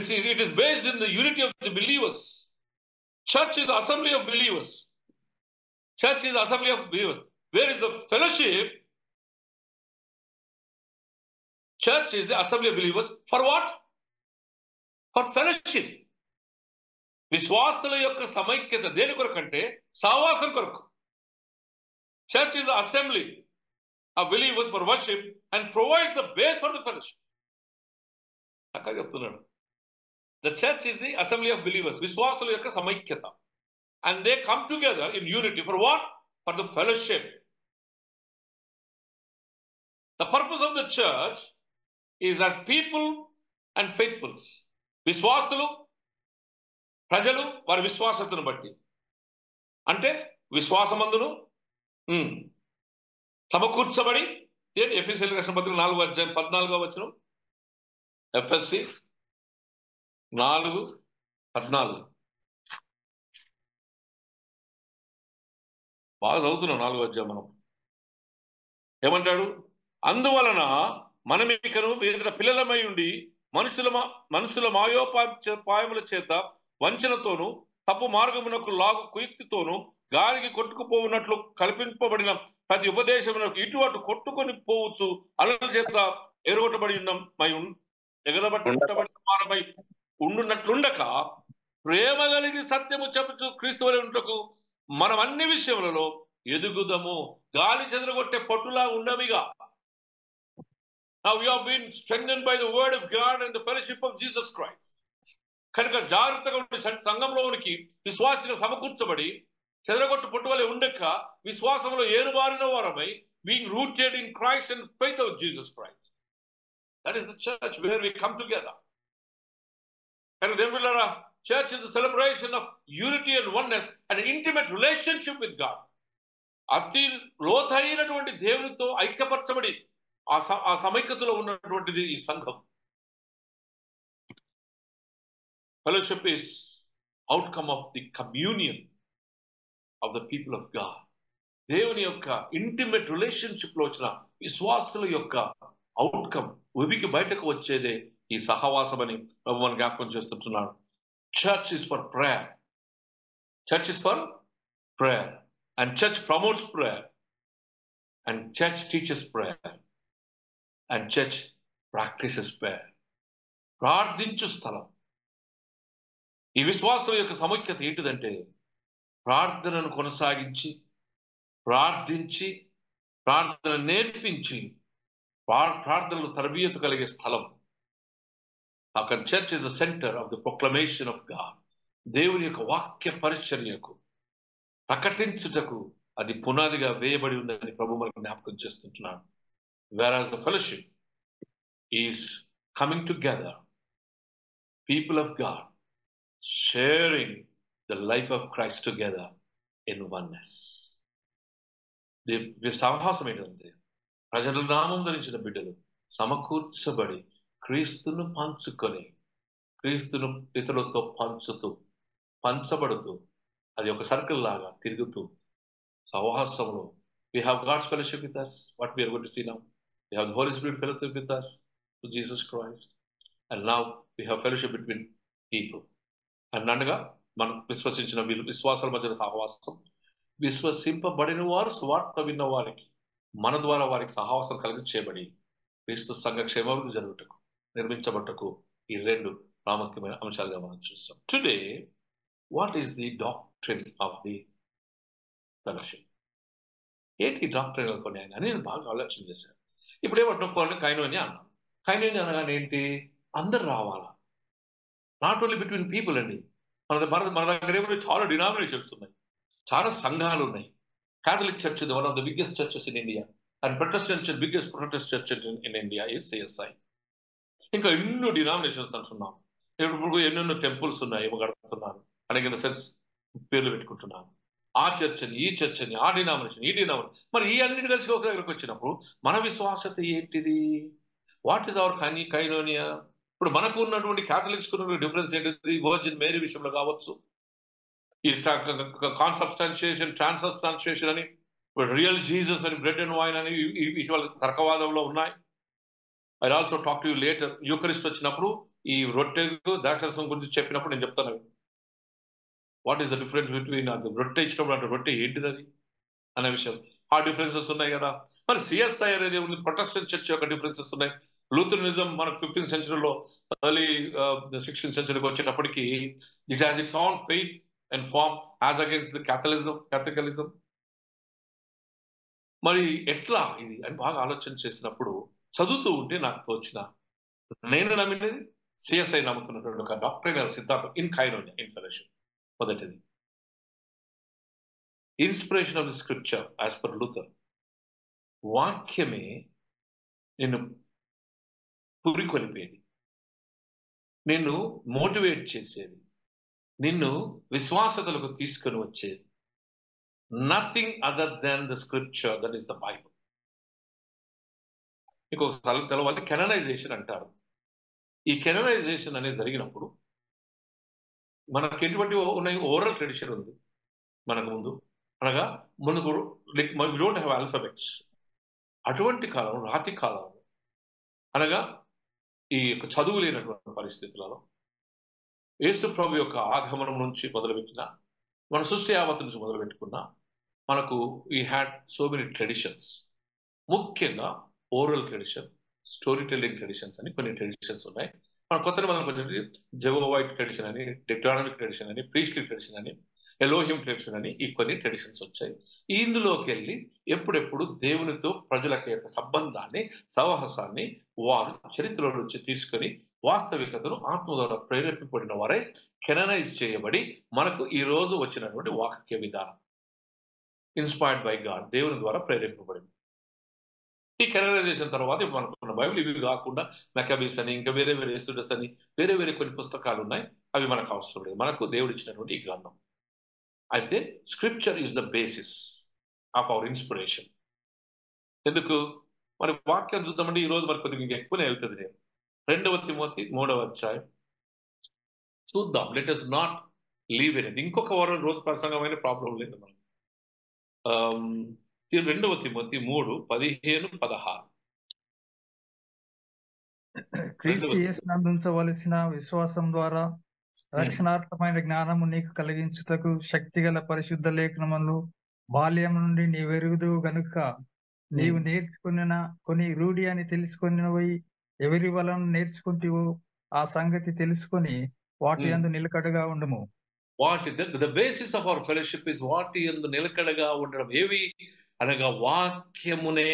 is based in the unity of the believers. Church is the assembly of believers. Church is the assembly of believers. Where is the fellowship? Church is the assembly of believers. For what? For fellowship. విశ్వాసుల యొక్క సమైక్యత దేని కొరకంటే సహవాసం కొరకు. Church is the assembly of believers for worship and provides the base for the fellowship. అక్కడ చెప్తున్నాడు. The church is the assembly of believers. విశ్వాసుల యొక్క సమైక్యత. And they come together in unity for what? For the fellowship. The purpose of the church is as people and faithfuls. విశ్వాసులు, ప్రజలు వారి విశ్వాసతను బట్టి, అంటే విశ్వాసమందును సమకూర్చబడి, ఎఫెసీయులకు రాసిన పత్రిక 4:14 ఎఫ్ఎస్సి 4:14 బాగా చదువుతున్నాం. 4వ అధ్యాయం మనం ఏమంటాడు? అందువలన మనమికను ఎదుట పిల్లలమై ఉండి మనుషుల మాయోపాయముల చేత వంచనతోనూ తప్పు మార్గమునకు లాగు కుయుక్తితోనూ గాలికి కొట్టుకుపోవున్నట్లు కల్పింపబడిన ప్రతి ఉపదేశమునకు ఇటు అటు కొట్టుకొని పోవచ్చు అలల చేత ఎరగొట్టబడి ఎగరబట్టబడి ఉండున్నట్లుండక ప్రేమ కలిగి సత్యము చెప్పుచు క్రీస్తు వలె ఉంటకు మనం అన్ని విషయములలో ఎదుగుదము. గాలి చెదరగొట్టే పట్టులా ఉండమిగా. Now we have been strengthened by the word of God and the fellowship of Jesus Christ. కనుక జాగ్రత్తగా ఉండి సంఘంలోనికి విశ్వాసిగా సమకూర్చబడి చెదరగొట్టు పొట్టు వలె ఉండక విశ్వాసంలో ఏరుబారిన వారమై being rooted in Christ and faith of Jesus Christ. That is the church where we come together. And then church is the celebration of unity and oneness and an intimate relationship with God. అతి లోతైనటువంటి దేవునితో ఐక్యపరచబడి ఆ సమైక్యతలో ఉన్నటువంటిది ఈ సంఘం. Fellowship is outcome of the communion of the people of God. దేవుని యొక్క intimate relationship లో వచ్చిన విశ్వాసుల యొక్క అవుట్కమ్ ఉబికి బయటకు వచ్చేదే ఈ సహవాసం అని ప్రభువుని జ్ఞాపకం చేస్తుంటున్నాడు. Church is for prayer. Church is for prayer. And church promotes prayer. And church teaches prayer. And church practices prayer. ప్రార్థించు స్థలం. ఈ విశ్వాసం యొక్క సమైక్యత ఏంటిదంటే ప్రార్థనను కొనసాగించి, ప్రార్థించి, ప్రార్థన నేర్పించి, ప్రార్థనలు తరబియతు కలిగే స్థలం. అక్కడ church is the centre of the proclamation of God. దేవుని యొక్క వాక్య పరిచర్యకు ప్రకటించుటకు అది పునాదిగా వేయబడి ఉందని ప్రభు మనకు జ్ఞాపకం చేస్తుంటున్నాడు. Whereas the fellowship is coming together, people of God sharing the life of Christ together in oneness. సాహసం ఏంటంటే ప్రజల నామం ధరించిన బిడ్డలు సమకూర్చబడి క్రీస్తును పంచుకొని, క్రీస్తును ఇతరులతో పంచబడుతూ అది ఒక సర్కిల్ లాగా తిరుగుతూ సహవాసంలో we have God's fellowship with us, what we are going to see now. We have the Holy Spirit fellowship with us to Jesus Christ, and now we have fellowship between people. అన్నట్టుగా మనం విశ్వసించిన వీళ్ళు విశ్వాసాల మధ్య సహవాసం, విశ్వసింపబడిన వారు స్వార్థ విన్న వారికి మన ద్వారా వారికి సహవాసం కలిగి చేయబడి క్రీస్తు సంఘ క్షేమాభివృద్ధి జరుగుటకు నిర్మించబట్టకు ఈ రెండు ప్రాముఖ్యమైన అంశాలుగా మనం చూస్తాం. Today what is the doctrine of the fellowship? ఏంటి డాక్ట్రిన్ కొన్ని ఆయన అని నేను బాగా ఆలోచన చేశాను. ఇప్పుడు ఏమంటుకోండి కైనోని అన్నాను. కైనోని అనగానే ఏంటి? అందరు రావాలా, నాట్ ఓన్లీ బిట్వీన్ పీపుల్ అండి. మన దగ్గర ఏమైనా చాలా డినామినేషన్స్ ఉన్నాయి, చాలా సంఘాలు ఉన్నాయి. Catholic Church is one of the biggest churches in India, and Protestant Church, biggest Protestant church in India is CSI. ఇంకా ఎన్నో డినామినేషన్స్ అంటున్నాం. ఇప్పుడు ఎన్నెన్నో టెంపుల్స్ ఉన్నాయి, ఏమో కడుతున్నారు అనేక ఇన్ ద సెన్స్ పేర్లు పెట్టుకుంటున్నాను. ఆ చర్చ్ అని, ఈ చర్చ్ అని, ఆ డినామినేషన్, ఈ డినామినేషన్. మరి ఈ అన్నిటి కలిసి ఒక దగ్గరకు వచ్చినప్పుడు మన విశ్వాసత ఏంటిది? What is our koinonia? ఇప్పుడు మనకు ఉన్నటువంటి క్యాథలిక్స్ ఉన్న డిఫరెన్స్ ఏంటిది? వర్జిన్ మేరీ విషయంలో కావచ్చు, ఈ కాన్సబ్స్టాన్షియేషన్, ట్రాన్సబ్స్టాన్షియేషన్ అని, రియల్ జీసస్ అని, బ్రెడ్ అండ్ వైన్ అని ఇవాళ తర్కవాదంలో ఉన్నాయి. I also talk to you later. Eucharist వచ్చినప్పుడు ఈ రొట్టె ద్రాక్షరసం గురించి చెప్పినప్పుడు నేను చెప్తాను what is the difference between అది రొట్టె ఇచ్చినప్పుడు అంటే రొట్టె ఏంటిది అది అనే విషయం. ఆ డిఫరెన్సెస్ ఉన్నాయి కదా. మరి సిఎస్ఐ అనేది ఉంది, ప్రొటెస్టెంట్ చర్చ్ యొక్క డిఫరెన్సెస్ ఉన్నాయి. లూథరనిజం మనకు 15th centuryలో, ఎర్లీ 16th centuryకి వచ్చేటప్పటికి it has its own faith and form as against the Catholicism. మరి ఎట్లా ఇది అని బాగా ఆలోచన చేసినప్పుడు చదువుతూ ఉంటే నాకు తోచిన, నేను నమ్మినది సిఎస్ఐ నమ్ముతున్నటువంటి ఒక డాక్టరైనల్ సిద్ధాంతం ఇన్ కైనోనియా, ఇన్ ఫెలోషిప్. మొదటిది inspiration of the scripture as per Luther. వాక్యమే నిన్ను పురికొలిపేది, నిన్ను మోటివేట్ చేసేది, నిన్ను విశ్వాసతలకు తీసుకొని వచ్చేది. Nothing other than the scripture, that is the Bible. ఇంకొకసారి తెలవాలి, కెననైజేషన్ అంటారు. ఈ కెననైజేషన్ అనేది జరిగినప్పుడు మనకు ఎటువంటి ఉన్నాయి? ఓరల్ ట్రెడిషన్ ఉంది మనకు ముందు, అనగా ముందుకు వి డోంట్ హ్యావ్ ఆల్ఫాబెట్స్. అటువంటి కాలం, రాతి కాలం, అనగా ఈ యొక్క చదువు లేనటువంటి పరిస్థితులలో యేసు ప్రభు యొక్క ఆగమనం నుంచి మొదలుపెట్టిన, మన సృష్టి యావత్తు నుంచి మొదలుపెట్టుకున్న మనకు ఈ హ్యాడ్ సో మెనీ ట్రెడిషన్స్. ముఖ్యంగా oral tradition, story telling traditions అని కొన్ని ట్రెడిషన్స్ ఉన్నాయి. మన కొత్త మనకు వచ్చేది జెహోవైట్ ట్రెడిషన్ అని, డెక్లానిక్ ట్రెడిషన్ అని, ప్రీస్ట్లీ ట్రెడిషన్ అని, ఎలోహిం ట్రెడిషన్ అని, ఈ కొన్ని ట్రెడిషన్స్ వచ్చాయి. ఇందులోకి వెళ్ళి ఎప్పుడెప్పుడు దేవునితో ప్రజల యొక్క సంబంధాన్ని, సహవాసాన్ని వారు చరిత్రలో నుంచి తీసుకొని వాస్తవికతను ఆత్మ ద్వారా ప్రేరేపింపబడిన వారే కెననైజ్ చేయబడి మనకు ఈ రోజు వచ్చినటువంటి వాక్య విధానం ఇన్స్పైర్డ్ బై గాడ్, దేవుని ద్వారా ప్రేరేపింపబడింది. ఈ కెననైజేషన్ తర్వాత ఇప్పుడు మనకున్న బైబిల్ ఇవి కాకుండా మెకబీస్ అని, ఇంకా వేరే వేరే ఎస్టర్స్ అని, వేరే వేరే కొన్ని పుస్తకాలు ఉన్నాయి. అవి మనకు అవసరం లేదు, మనకు దేవుడు ఇచ్చినటువంటి ఈ గ్రంథం. అయితే scripture is the basis of hour inspiration. ఎందుకు మరి వాక్యం చూద్దామంటే ఈ రోజు మరి కొద్దిగా ఎక్కువనే వెళ్తుంది. నేను 2వ తిమోతి 3వ అధ్యాయం చూద్దాం. Let us not leave anything. ఇంకొక వారం రోజు ప్రసంగమైన ప్రాబ్లం లేదు మనకు. 2వ తిమోతి 3:15-16. క్రీస్తు యేసునందు ఉంచవలసిన విశ్వాసం ద్వారా రక్షణార్థమైన జ్ఞానము నీకు కలిగించుటకు శక్తిగల పరిశుద్ధ లేఖనములు బాల్యం నుండి నీవెరుగుదువు గనుక నీవు నేర్చుకున్న కొన్ని రూఢి అని తెలుసుకున్నవి ఎవరి వలన నేర్చుకుంటేవో ఆ సంగతి తెలుసుకొని వాటి యందు నిలకడగా ఉండము. The basis of our fellowship is వాటి యందు నిలకడగా ఉండడం. ఏవి అనగా వాక్యమునే.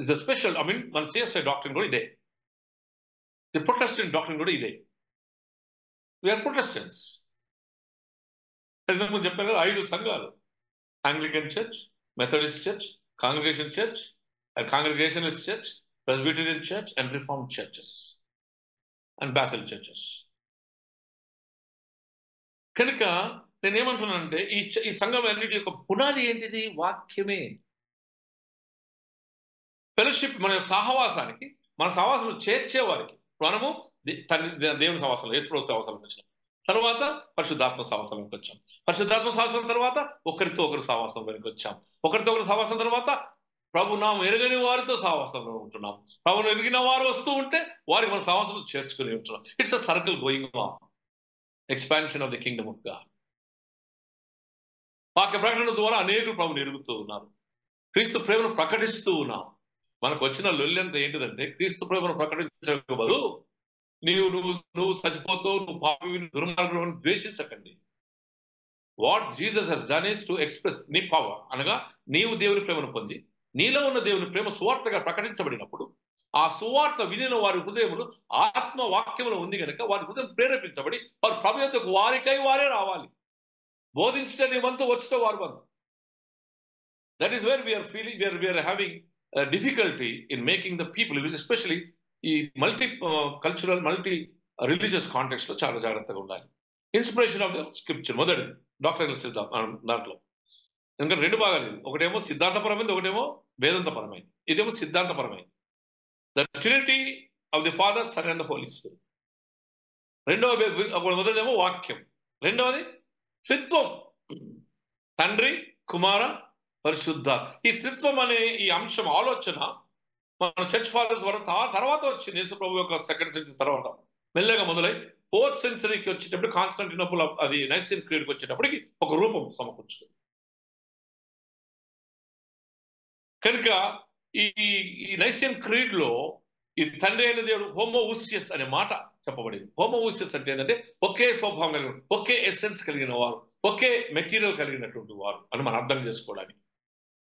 Is special. ఐ మీన్ మన సిఎస్ఐ డాక్టరీన్ కూడా ఇదే, ది ప్రొటెస్టెంట్ డాక్టరీన్ కూడా ఇదే. We are Protestants. ఇంతకుముందు చెప్పాను కదా 5 సంఘాలు: Anglican church, Methodist church, congregation church, congregationist church, Presbyterian church and reformed churches and Basel churches. కనుక నేనేమంటున్నానంటే ఈ సంఘం అన్నిటి యొక్క పునాది ఏంటిది? వాక్యమే. ఫెలోషిప్, మన యొక్క సహవాసానికి, మన సహవాసంలో చేర్చేవారికి మనము దేవుని సహవాసంలో, యేసుప్రభు సహవాసంలోకి వచ్చినాం. తర్వాత పరిశుద్ధాత్మ సహవాసంలోకి వచ్చాం. పరిశుద్ధాత్మ సహవాసం తర్వాత ఒకరితో ఒకరు సహవాసంలోకి వచ్చాం. ఒకరితో ఒకరు సహవాసం తర్వాత ప్రభు నామం ఎరగని వారితో సహవాసంలో ఉంటున్నాం. ప్రభును ఎరిగిన వారు వస్తూ ఉంటే వారికి మన సహవాసంలో చేర్చుకుని ఉంటున్నాం. It's a circle going on. Expansion of the Kingdom of God. వాక్య ప్రకటన ద్వారా అనేకులు ప్రభుని ఎరుగుతూ ఉన్నారు. క్రీస్తు ప్రేమను ప్రకటిస్తూ ఉన్నాం. మనకు వచ్చిన లొల్లి ఏంటిదంటే, క్రీస్తు ప్రేమను ప్రకటించక బదులు నువ్వు చచ్చిపోతావు, నువ్వు పాపి, దుర్మార్గులను ద్వేషించకండి. What Jesus has done is to express నీ పవర్, అనగా నీవు దేవుని ప్రేమను పొంది నీలో ఉన్న దేవుని ప్రేమ సువార్తగా ప్రకటించబడినప్పుడు ఆ సువార్త వినిన వారి హృదయములు ఆత్మ వాక్యములు ఉంది కనుక వారి హృదయం ప్రేరేపించబడి వారు ప్రభు యొద్దకు వారికై వారే రావాలి. బోధించట నీ వంతు, వచ్చట వారి వంతు. That is where we are feeling we are having difficulty in making the people, especially ఈ multi cultural, multi religious context లో చాలా జాగ్రత్తగా ఉండాలి. ఇన్స్పిరేషన్ ఆఫ్ ద స్క్రిప్చర్ మొదటిది డాక్టరల్ సిద్ధాంతం. దాంట్లో ఇంకా 2 భాగాలు. ఒకటేమో సిద్ధాంతపరమైనది, ఒకటేమో వేదాంతపరమైనది. ఇదేమో సిద్ధాంతపరమైనది. The trinity of the father, son and the holy spirit. మొదటిదేమో వాక్యం, రెండవది త్రిత్వం, తండ్రి, కుమార, పరిశుద్ధ. ఈ త్రిత్వం అనే ఈ అంశం, ఆలోచన మన చర్చ్ ఫాదర్స్ తర్వాత వచ్చింది. యేసు ప్రభు యొక్క 2nd సెంచరీ తర్వాత మెల్లగా మొదలై 4th సెంచరీకి వచ్చేటప్పుడు కాన్స్టాంటినోపుల్ అది నైసియన్ క్రీడ్కి వచ్చేటప్పటికి ఒక రూపం సమకూర్చుకుంది. కనుక ఈ నైసియన్ క్రీడ్ లో ఈ తండ్రి అయిన దేవుడు హోమోఊసియస్ అనే మాట చెప్పబడింది. హోమోఊసియస్ అంటే ఏంటంటే ఒకే స్వభావం కలిగిన, ఒకే ఎసెన్స్ కలిగిన వారు, ఒకే మెటీరియల్ కలిగినటువంటి వారు అని మనం అర్థం చేసుకోవడానికి.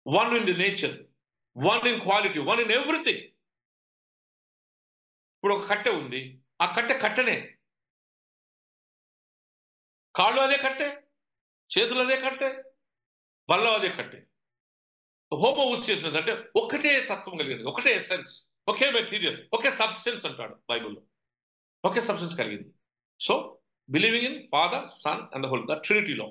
One in the nature, one in quality, one in everything. ఇప్పుడు ఒక కట్టె ఉంది, ఆ కట్టెనే, కాళ్ళు అదే కట్టె, చేతులు అదే కట్టె, బల్ల అదే కట్టె. హోమోఊసియస్ అంటే ఒకటే తత్వం కలిగింది, ఒకటే ఎసెన్స్, ఒకే మెటీరియల్, ఒకే సబ్స్టెన్స్ అంటాడు బైబుల్లో. ఒకే సబ్స్టెన్స్ కలిగింది. So believing in father, son and the holy, the ట్రినిటీలో.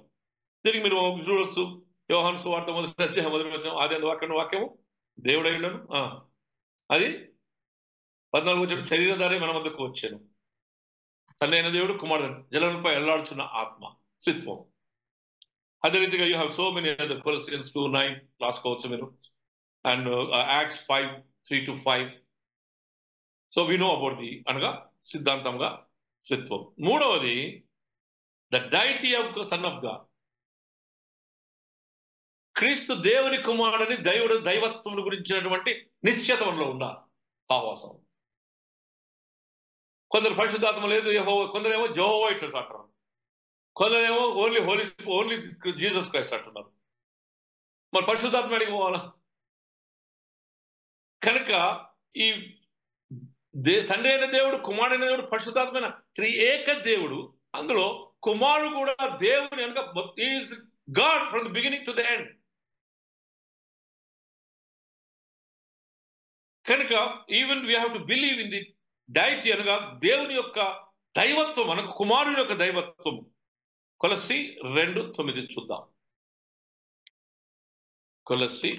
దీనికి మీరు చూడొచ్చు, యోహాను సువార్త 1వ అధ్యాయం ఆది వాక్యము దేవుడై ఉండను, అది 14వ వచనం, శరీరధారి మన వద్దకు వచ్చాను, తండ్రి అయిన దేవుడు, కుమారుడు, జలముపై ఎల్లాడుచున్న ఆత్మ, త్రిత్వం. అదే రీతిగా you have so many other. Colossians 2:9 రాసుకోవచ్చు మీరు, and acts 5:3-5. So we know about the, అనగా సిద్ధాంతంగా త్రిత్వం. మూడవది the deity of the son of god. క్రీస్తు దేవుని కుమారుని దైవత్వం గురించినటువంటి నిశ్చయత మనలో ఉండాలి. సహవాసం. కొందరు పరిశుద్ధాత్మ లేదు, కొందరేమో జెహోవా విట్నెస్ అంటారు, కొందరేమో ఓన్లీ జీసస్ క్రైస్ట్ అంటున్నారు. మరి పరిశుద్ధాత్మ అడిగి పోవాలా? కనుక ఈ తండ్రి అయిన దేవుడు, కుమారుడైన దేవుడు, పరిశుద్ధాత్మైన త్రియేక దేవుడు. అందులో కుమారుడు కూడా దేవుని అనగా is god from the beginning to the end. కనుక even we have to believe in the deity, అనగా దేవుని యొక్క దైవత్వం, అనగా కుమారుని యొక్క దైవత్వం. కొలస్సి 2:9 చూద్దాం. కొలస్సి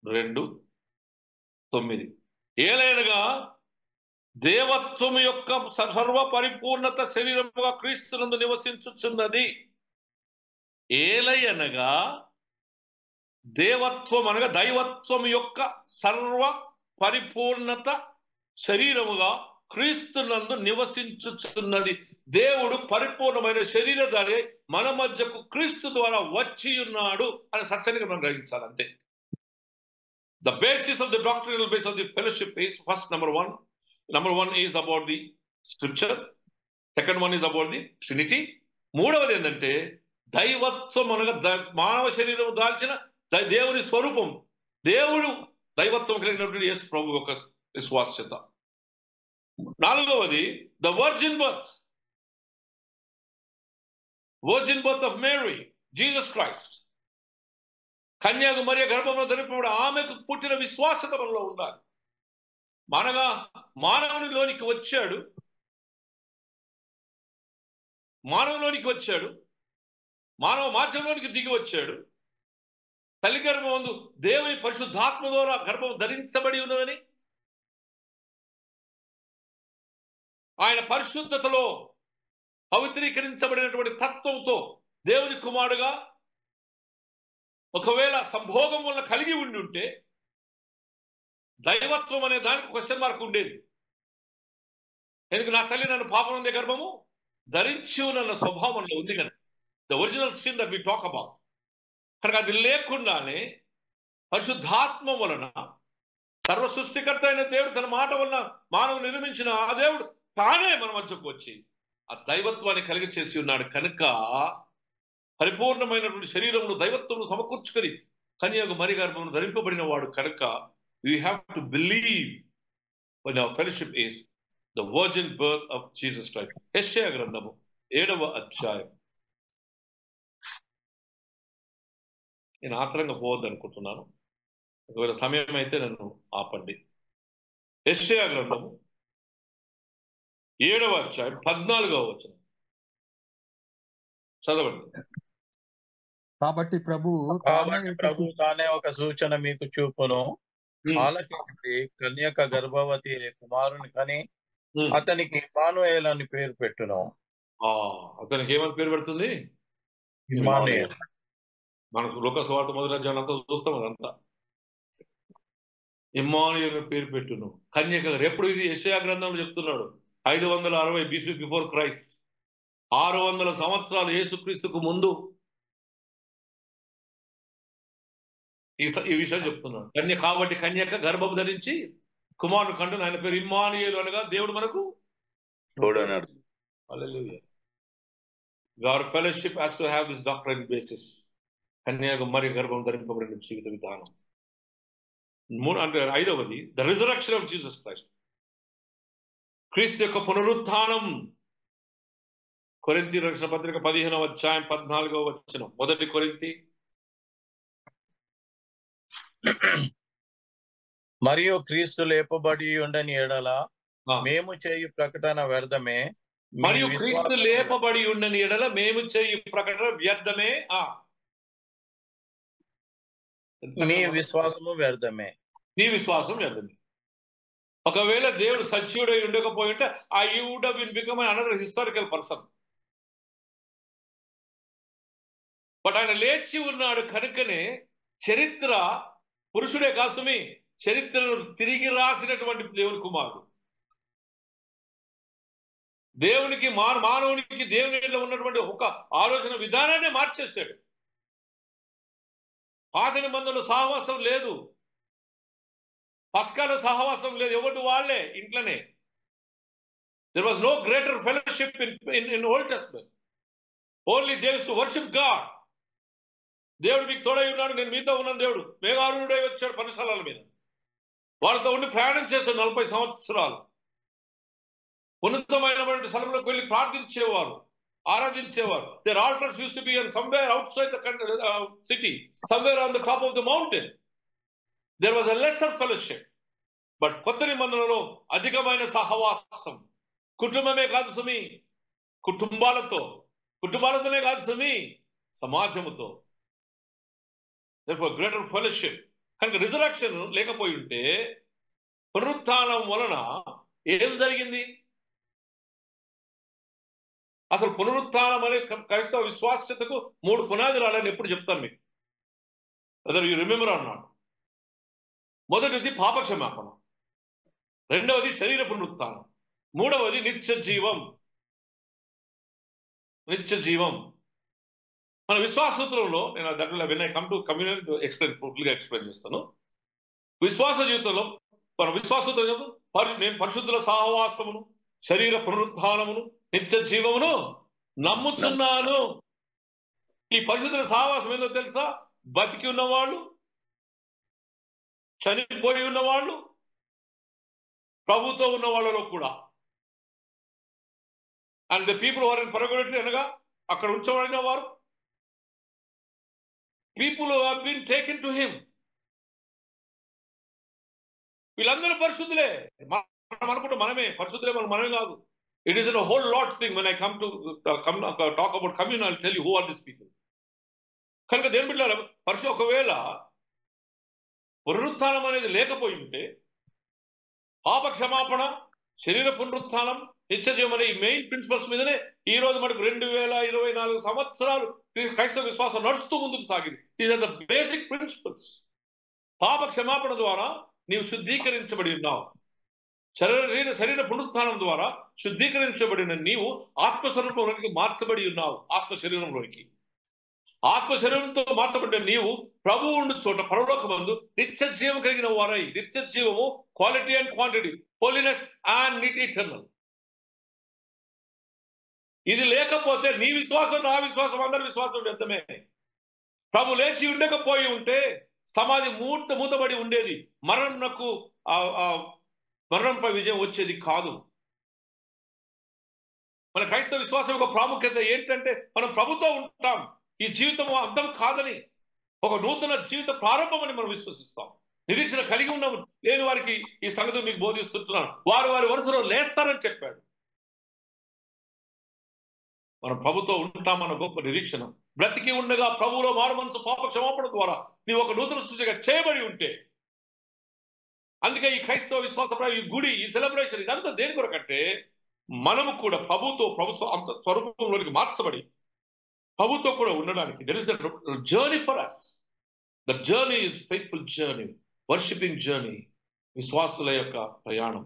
2:9. ఏలైనగా దేవత్వము యొక్క సర్వ పరిపూర్ణత శరీరముగా క్రీస్తునందు నివసించుచున్నది. ఏలయనగా దేవత్వం అనగా దైవత్వం యొక్క సర్వ పరిపూర్ణత శరీరముగా క్రీస్తునందు నివసించుచున్నది. దేవుడు పరిపూర్ణమైన శరీరధారి మన మధ్యకు క్రీస్తు ద్వారా వచ్చి ఉన్నాడు అనే సత్యాన్ని మనం గ్రహించాలి. అంతే. The basis of the doctrinal base of the fellowship is first, number one is about the scripture. Second one is about the Trinity. మూడవది ఏంటంటే దైవత్వం అనగా మానవ శరీరం దాల్చిన దేవుని స్వరూపం. దేవుడు దైవత్వం కలిగినటువంటి యేసు ప్రభు యొక్క విశ్వాస్యత. నాలుగవది the virgin birth of Mary Jesus Christ. కన్యాకు మరియ గర్భంలో ధరింపబడి ఆమెకు పుట్టిన విశ్వాసత మనలో ఉండాలి. మనగా మానవునిలోనికి వచ్చాడు, మానవ మార్గంలోనికి దిగి వచ్చాడు. తల్లి గర్భమందు దేవుని పరిశుద్ధాత్మ ద్వారా గర్భం ధరించబడి ఉన్నదని, ఆయన పరిశుద్ధతలో పవిత్రీకరించబడినటువంటి తత్వంతో దేవుని కుమారుడుగా ఒకవేళ సంభోగం వల్ల కలిగి ఉండి ఉంటే దైవత్వం అనే దానికి క్వశ్చన్ మార్క్ ఉండేది. ఎందుకు నా తల్లి నన్ను పాపం ఉంది గర్భము ధరించి ఉన్న స్వభావంలో ఉంది కనుక, the original sin that we talk about. కనుక అది లేకుండానే పరిశుద్ధాత్మ వలన సర్వ సృష్టికర్త అయిన దేవుడు తన మాట వలన మానవుడు నిర్మించిన ఆ దేవుడు తానే మన మధ్యకు వచ్చి ఆ దైవత్వాన్ని కలిగి చేసి ఉన్నాడు. కనుక పరిపూర్ణమైనటువంటి శరీరమును దైవత్వము సమకూర్చుకొని కన్యకు మరి గర్భమును ధరింపబడిన వాడు కనుక we have to believe when our fellowship is the virgin birth of Jesus Christ. యెషయా గ్రంథము 7వ అధ్యాయం. నేను ఆత్రంగా పోవద్దు అనుకుంటున్నాను, ఒకవేళ సమయం అయితే నన్ను ఆపండి. యెషయా గ్రంథము 7వ అధ్యాయం 14వ వచనం చదవండి. కాబట్టి ప్రభువు తానే ఒక సూచన మీకు చూపును, ఆలకించి కన్యక గర్భవతి కుమారుని కని అతనికి ఇమ్మానుయేల్ అని పేరు పెట్టును. అతనికి ఏమని పేరు పెడుతుంది? ఇమ్మానుయేల్. మనకు లోక సువార్త మొదటి అధ్యాయం అంతా చూస్తాం, అదంతా ఇమ్మానుయేల్ పేరు పెట్టును. కన్యక ఎప్పుడు ఇది యెషయా గ్రంథంలో చెప్తున్నాడు. 560 BC బిఫోర్ క్రైస్ట్, 600 సంవత్సరాలు యేసుక్రీస్తుకు ముందు ఈ విషయం చెప్తున్నాడు. కాబట్టి కన్యక గర్భం ధరించి కుమారుడు కంటును, ఆయన పేరు ఇమ్మానుయేలు అనగా దేవుడు మనకు తోడన్నాడు. హల్లెలూయా. Our fellowship has to have this doctrine basis. కన్యక మరి గర్భం ధరింపబడిన జీవిత విధానం. అంటే 5వది the resurrection of Jesus Christ, క్రీస్తు యొక్క పునరుత్థానం. కొరింథీ రక్షణ పత్రిక 15వ అధ్యాయం 14వ వచనం. 1 కొరింథీ. మరియు క్రీస్తు లేపబడి ఉండని ఎడల మేము చేయు ప్రకటన వ్యర్థమే. మరియు క్రీస్తు లేపబడి ఉండని ఎడల మేము చేయు ప్రకటన వ్యర్థమే. మీ విశ్వాసము వ్యర్థమే. నీ విశ్వాసం వ్యర్థమే. ఒకవేళ దేవుడు సత్యుడై ఉండకపోయి ఉంటే ఆ you would have been become another historical person. But ఆయన లేచి ఉన్నాడు కనుకనే చరిత్ర పురుషుడే కాసుమి చరిత్రను తిరిగి రాసినటువంటి దేవుని కుమారుడు. దేవునికి మానవునికి దేవునిలో ఉన్నటువంటి ఒక ఆలోచన విధానాన్ని మార్చేశాడు. పాత నిబంధనలు సహవాసం లేదు, పస్కాల సహవాసం లేదు, ఎవరు వాళ్ళే ఇంట్లోనే. There was no greater fellowship in Old Testament. Only they used to worship God. దేవుడు మీకు తోడై ఉన్నాడు, నేను మీతో ఉన్నాను. దేవుడు మేఘారుడై వచ్చాడు పర్ణశాలల మీద, వాళ్ళతో ఉండి ప్రయాణం చేశాడు 40 సంవత్సరాలు. ఉన్నతమైనటువంటి స్థలంలోకి వెళ్ళి ప్రార్థించేవారు, ఆరాధించేవారు. Their altars used to be somewhere outside the city, somewhere on the top of the mountain. There was a lesser fellowship. But కొత్త నిబంధనలో అధికమైన సహవాసం. కుటుంబమే కాదు సుమి, కుటుంబాలతోనే కాదు సుమి, సమాజముతో. therefore greater fellowship. కనుక రిజరక్షన్ లేకపోయి ఉంటే పునరుత్థానం వలన ఏం జరిగింది? అసలు పునరుత్థానం అనే క్రైస్తవ విశ్వాస్యతకు 3 పునాది రాలని ఎప్పుడు చెప్తాను మీకు. whether you remember or not. మొదటిది పాప క్షమాపణ, రెండవది శరీర పునరుత్థానం, మూడవది నిత్య జీవం. మన విశ్వాస సూత్రంలో నేను దగ్గర when I come to community explain చేస్తాను. విశ్వాస జీవితంలో మన విశ్వాస సూత్రం నేను పరిశుద్ధుల సహవాసమును, శరీర పునరుత్థానమును, నిత్య జీవమును నమ్ముచున్నాను. ఈ పరిశుద్ధుల సహవాసం ఏందో తెలుసా? బతికి ఉన్నవాళ్ళు చనిపోయి ఉన్న వాళ్ళు, ప్రభుతో ఉన్న వాళ్ళలో కూడా. అండ్ ద పీపుల్ వారిని పరగొట్టి అనగా అక్కడ ఉంచబడిన వారు, people who have been taken to him, వీళ్ళందరూ పరిశుద్ధులే. మనం అనుకుంటే మనమే పరిశుద్ధులే, మనమే కాదు. It is a whole lot thing. When I come to talk about communion, I'll tell you who are these people. కనుక దేని బిడ్డలారా, ఒకవేళ పునరుత్థానం అనేది లేకపోయి ఉంటే, పాప క్షమాపణ, శరీర పునరుత్థానం, నిత్యజీవం అనే ఈ మెయిన్ ప్రిన్సిపల్స్ మీదనే ఈ రోజు మనకు 2024 సంవత్సరాలు క్రైస్తవ విశ్వాసం నడుస్తూ ముందుకు సాగింది. These are the basic principles. పాప క్షమాపణ ద్వారా నీవు శుద్ధీకరించబడి ఉన్నావు. శరీర పునరుత్థానం ద్వారా శుద్ధీకరించబడిన నీవు ఆత్మస్వరూపంలోనికి మార్చబడి ఉన్నావు. ఆత్మశరీరంలోనికి, ఆత్మశరీరంతో మార్చబడిన నీవు ప్రభువు ఉండు చోట పరలోకమందు నిత్య జీవం కలిగిన వారై, నిత్య జీవము quality and quantity, holiness and eternal. ఇది లేకపోతే నీ విశ్వాసం, నా విశ్వాసం, అందరి విశ్వాసం వ్యర్థమే. ప్రభు లేచి ఉండకపోయి ఉంటే సమాధి మూతబడి ఉండేది, మరణంపై విజయం వచ్చేది కాదు. మన క్రైస్తవ విశ్వాసం యొక్క ప్రాముఖ్యత ఏంటంటే, మనం ప్రభుతో ఉంటాం, ఈ జీవితం అంతం కాదని, ఒక నూతన జీవిత ప్రారంభమని మనం విశ్వసిస్తాం. నిరీక్షణ కలిగి ఉన్నాము. లేని వారికి ఈ సంగతి మీకు బోధిస్తున్నాను, వారి వరుసలో లేస్తారని చెప్పాడు. మనం ప్రభుతో ఉంటామన్న గొప్ప నిరీక్షణ. బ్రతికి ఉండగా ప్రభువులో మారుమనసు పాప క్షమాపణ ద్వారా నీవు ఒక నూతన సృష్టిగా చేయబడి ఉంటే, అందుకే ఈ క్రైస్తవ విశ్వాస ఈ గుడి, ఈ సెలబ్రేషన్, ఇదంతా దేని కొరకంటే మనము కూడా ప్రభుతో, ప్రభు స్వరూపంలోనికి మార్చబడి ప్రభుతో కూడా ఉండడానికి. There is a journey for us. The journey is faithful journey, worshipping journey, విశ్వాసుల యొక్క ప్రయాణం.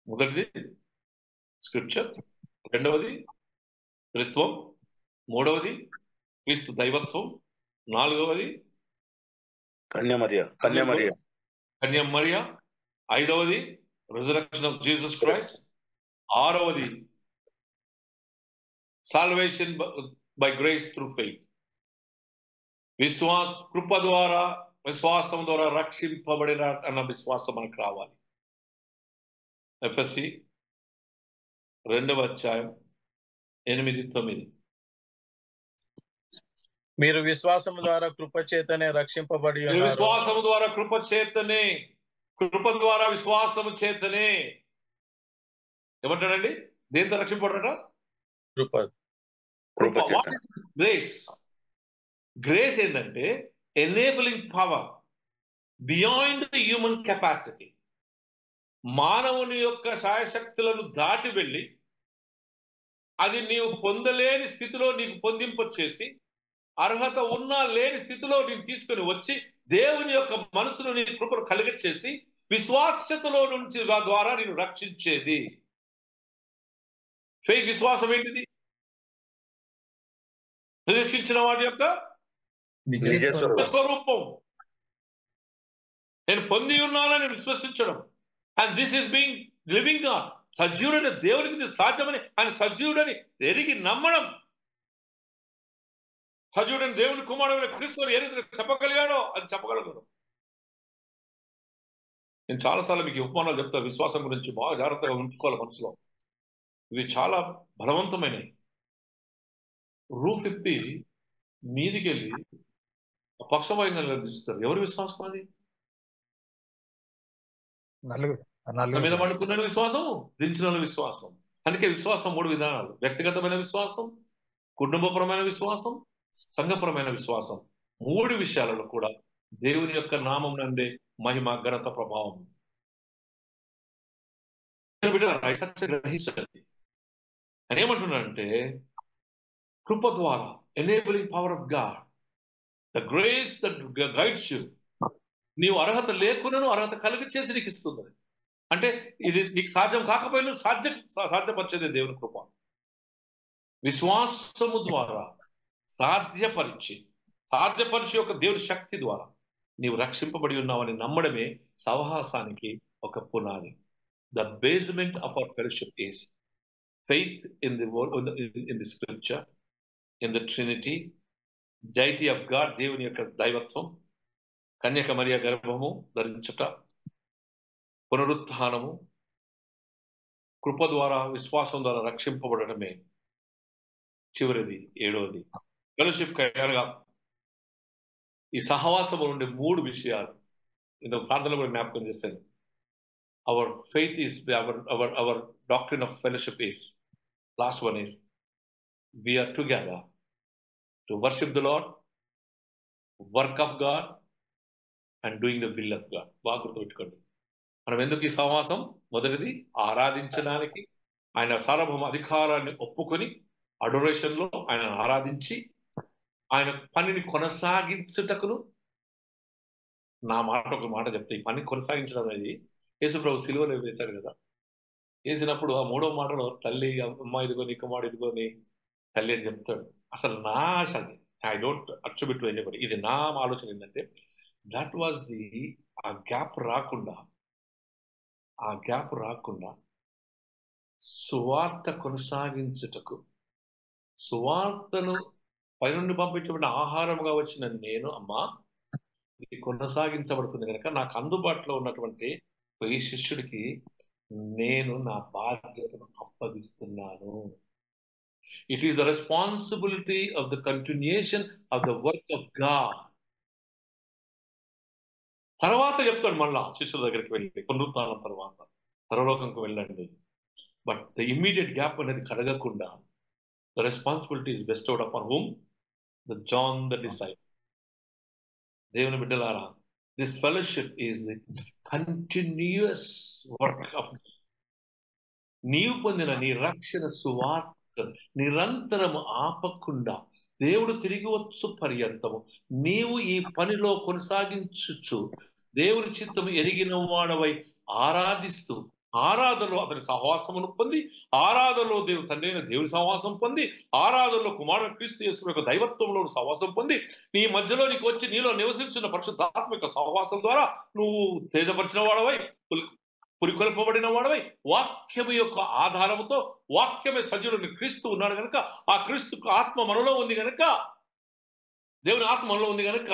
మొదటిది స్క్రిప్చర్, రెండవది త్రిత్వం, మూడవది క్రీస్తు దైవత్వం, నాలుగవది కన్యమరియా, ఐదవది రిజరక్షన్ ఆఫ్ జీసస్ క్రైస్ట్, ఆరవది salvation by grace through faith. కృప ద్వారా, విశ్వాసం ద్వారా రక్షింపబడిన అన్న విశ్వాసం మనకు రావాలి. ఎఫెసీ 2:8-9. మీరు విశ్వాసం ద్వారా కృప చేతనే రక్షింపబడి ఉన్నారు. విశ్వాసము ద్వారా కృప చేతనే, కృప ద్వారా విశ్వాసము చేతనే. ఏమంటాడండి? దేంతో రక్షింపబడట? కృప. What is grace? గ్రేస్ ఏంటంటే enabling power beyond the human capacity. మానవుని యొక్క శాయశక్తులను దాటి వెళ్ళి అది నీవు పొందలేని స్థితిలో నీకు పొందింపచేసి, అర్హత ఉన్నా లేని స్థితిలో నేను తీసుకుని వచ్చి దేవుని యొక్క మనసును నీ కృపను కలిగచేసి విశ్వాసతలో నుంచి ద్వారా నేను రక్షించేది. ఫెయిత్, విశ్వాసం ఏంటిది? నిరీక్షించిన వాటి యొక్క స్వరూపం. నేను పొంది ఉన్నానని విశ్వసించడం. And this is being living god. సజీవుడైన దేవునికి ఇది సాధ్యమని, ఆయన సజీవుడని ఎరిగి నమ్మడం. సజీవుడైన దేవుని కుమారుడైన క్రీస్తుని ఏ రీతిగా చెప్పగలిగాడో అది చెప్పగలగడం. నేను చాలాసార్లు మీకు ఉపమానాలు చెప్తా, విశ్వాసం గురించి బాగా జాగ్రత్తగా ఉంచుకోవాలి మనసులో. ఇవి చాలా బలవంతమైనవి. రూఫ్ ఎత్తి మీదికి వెళ్ళి పక్షవాయుగా దించుతారు. ఎవరి విశ్వాసం అది? మీద పడుకున్న విశ్వాసం, దించిన విశ్వాసం. అందుకే విశ్వాసం 3 విధానాలు: వ్యక్తిగతమైన విశ్వాసం, కుటుంబపరమైన విశ్వాసం, సంఘపరమైన విశ్వాసం. 3 విషయాలలో కూడా దేవుని యొక్క నామం నందే మహిమ, ఘనత, ప్రభావం. గ్రహించండి. అని ఏమంటున్నాడంటే, కృప ద్వారా, enabling power of God, the grace that guides you. నీవు అర్హత లేకున్నాను అర్హత కలిగి చేసి నీకు ఇస్తుంది. అంటే ఇది నీకు సాధ్యం కాకపోయినా సాధ్యపరిచేదే దేవుని కృప. విశ్వాసము ద్వారా సాధ్యపరిచి యొక్క దేవుని శక్తి ద్వారా నీవు రక్షింపబడి ఉన్నావని నమ్మడమే సహవాసానికి ఒక పునాది. The basement of our fellowship is faith in the word, in the scripture, in the Trinity, deity of God, దేవుని యొక్క దైవత్వం, కన్యక మరియ గర్భము ధరించుట, పునరుత్థానము, కృప ద్వారా విశ్వాసం ద్వారా రక్షింపబడటమే చివరిది, ఏడవది ఫెలోషిప్. అనగా ఈ సహవాసం ఉండే 3 విషయాలు ఇందుకు ప్రార్థనలో కూడా జ్ఞాపకం చేశాను. Our faith is our doctrine of fellowship is, last one is we are together to worship the Lord, work of God and doing the will of God. బాగా గుర్తుపెట్టుకోండి. మనం ఎందుకు ఈ సమాసం? మొదటిది ఆరాధించడానికి, ఆయన సార్వభౌమ అధికారాన్ని ఒప్పుకొని అడోరేషన్లో ఆయన ఆరాధించి ఆయన పనిని కొనసాగించుటకును. నా మాట ఒక మాట చెప్తే, ఈ పని కొనసాగించడం అనేది యేసుప్రభు సిలువలో వేశాడు కదా, వేసినప్పుడు ఆ 3వ మాటలో తల్లి అమ్మ ఇదిగో నీ కుమారుడు ఇదిగో నీ తల్లి అని చెప్తాడు. అసలు నా ఆశ అది, I don't attribute to anybody, ఇది నా ఆలోచన ఏంటంటే దట్ వాజ్ ది ఆ గ్యాప్ రాకుండా సువార్త కొనసాగించుటకు, సువార్తను పైనుండి పంపించబడిన ఆహారంగా వచ్చిన నేను, అమ్మా ఇది కొనసాగించబడుతుంది కనుక నాకు అందుబాటులో ఉన్నటువంటి ఈ శిష్యుడికి నేను నా బాధ్యతను అప్పగిస్తున్నాను. It is the responsibility of the continuation of the work of God. తర్వాత చెప్తాడు మళ్ళా శిష్యుల దగ్గరికి వెళ్ళి, పునరుత్థానం తర్వాత పరలోకంకు వెళ్ళండి. బట్ ద ఇమ్మీడియట్ గ్యాప్ అనేది కలగకుండా the responsibility is bestowed upon whom? The John the disciple. దేవుని బిడ్డలారా, this fellowship is the continuous work of నీవు పొందిన నీ రక్షణ సువార్త నిరంతరము ఆపకుండా దేవుడు తిరిగి వచ్చు పర్యంతము నీవు ఈ పనిలో కొనసాగించుచు దేవుని చిత్తము ఎరిగిన వాడవై ఆరాధిస్తూ, ఆరాధనలో అతని సహవాసమును పొంది, ఆరాధనలో దేవుని సహవాసం పొంది, ఆరాధనలో కుమారుడు క్రీస్తు యేసు యొక్క దైవత్వంలో సహవాసం పొంది, నీ మధ్యలో నీకు వచ్చి నీలో నివసించిన పరిశుద్ధాత్మిక సహవాసం ద్వారా నువ్వు తేజపరిచిన వాడవై, పురికొల్పబడిన వాడవై, వాక్యము యొక్క ఆధారముతో, వాక్యమే సజీవుడు క్రీస్తు ఉన్నాడు కనుక, ఆ క్రీస్తు ఆత్మ మనలో ఉంది కనుక, దేవుని ఆత్మ మనలో ఉంది కనుక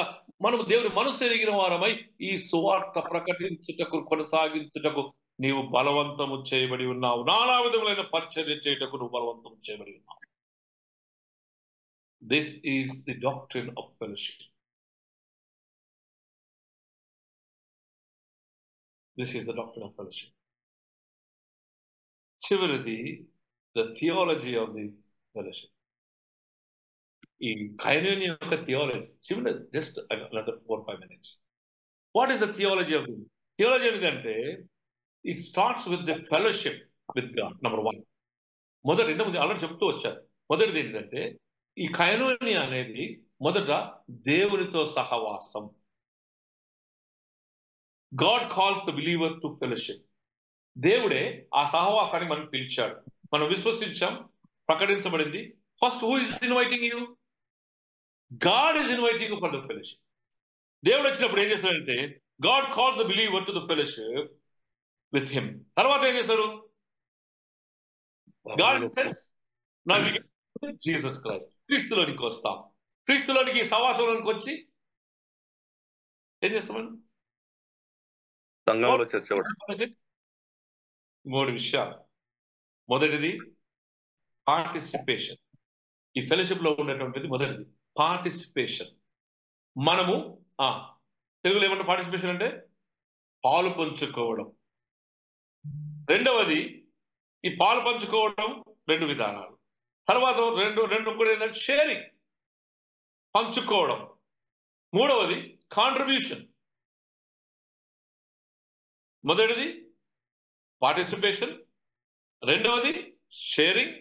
మనము దేవుని మనసు ఎరిగిన వారమై ఈ సువార్త ప్రకటించుటకు, కొనసాగించుటకు నీవు బలవంతము చేయబడి ఉన్నావు. నానా విధములైన పరిచర్య చేయుటకు నువ్వు బలవంతము చేయబడి ఉన్నావు. This is the doctrine of fellowship. This is the doctrine of fellowship. చివరిది the theology of the fellowship. ఈ కైనోనియా యొక్క థియాలజీ చివరి, just another 4-5 minutes. What is the theology of the theology? ఏంటంటే it starts with the fellowship with God. Number 1. మొదటి ఇంతకుముందు already చెప్తూ వచ్చారు. మొదటిది ఏంటంటే ఈ కైనోనియా అనేది మొదట దేవునితో సహవాసం. God calls the believer to fellowship. దేవుడే ఆ సహవాసాన్ని మనం పిలిచాడు, మనం విశ్వసించాం, ప్రకటించబడింది. First who is inviting you? God is inviting you for the fellowship. దేవుడు వచ్చినప్పుడు ఏం చేస్తాడంటే God calls the believer to the fellowship with him. తర్వాత ఏం చేశాడు? God says now we get Jesus Christ. క్రీస్తులోనికి వస్తాం. క్రీస్తులోనికి సహవాసంలోనికి వచ్చి ఏం చేస్తామండి? సంఘంలో చర్చ. 3 విషయాలు. మొదటిది పార్టిసిపేషన్. ఈ ఫెలోషిప్ లో ఉండేటువంటిది మొదటిది పార్టిసిపేషన్. మనము తెలుగులో ఏమన్నా పార్టిసిపేషన్ అంటే పాలు పంచుకోవడం. రెండవది ఈ పాలు పంచుకోవడం 2 విధానాలు. తర్వాత రెండు కూడా ఏంటంటే షేరింగ్, పంచుకోవడం. మూడవది కాంట్రిబ్యూషన్. మొదటిది పార్టిసిపేషన్, రెండవది షేరింగ్,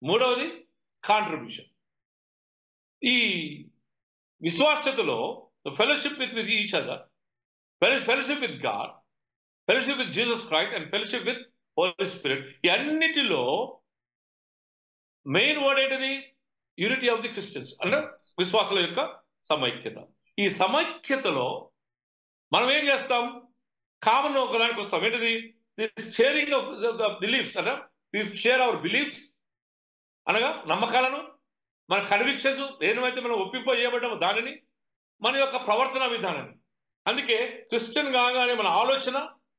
మూడవది కాంట్రిబ్యూషన్. ఈ విశ్వాసతలో fellowship with each other, fellowship with god, fellowship with Jesus Christ and fellowship with holy spirit, ఈ అన్నిటిలో మెయిన్ వర్డ్ ఏంటిది? యూనిటీ ఆఫ్ ది క్రిస్టియన్స్ అంటే విశ్వాసుల యొక్క సమైక్యత. ఈ సమైక్యతలో మనం ఏం చేస్తాం? కామన్ ఒకదానికి వస్తాం. ఏంటిది? Sharing of the beliefs. అంటే వి షేర్ అవర్ బిలీఫ్స్ అనగా నమ్మకాలను, మన కన్విక్షన్స్ ఏమైతే మనం ఒప్పింపజేయబడ్డామో దానిని, మన యొక్క ప్రవర్తన విధానాన్ని. అందుకే క్రిస్టియన్ కాగానే మన ఆలోచన,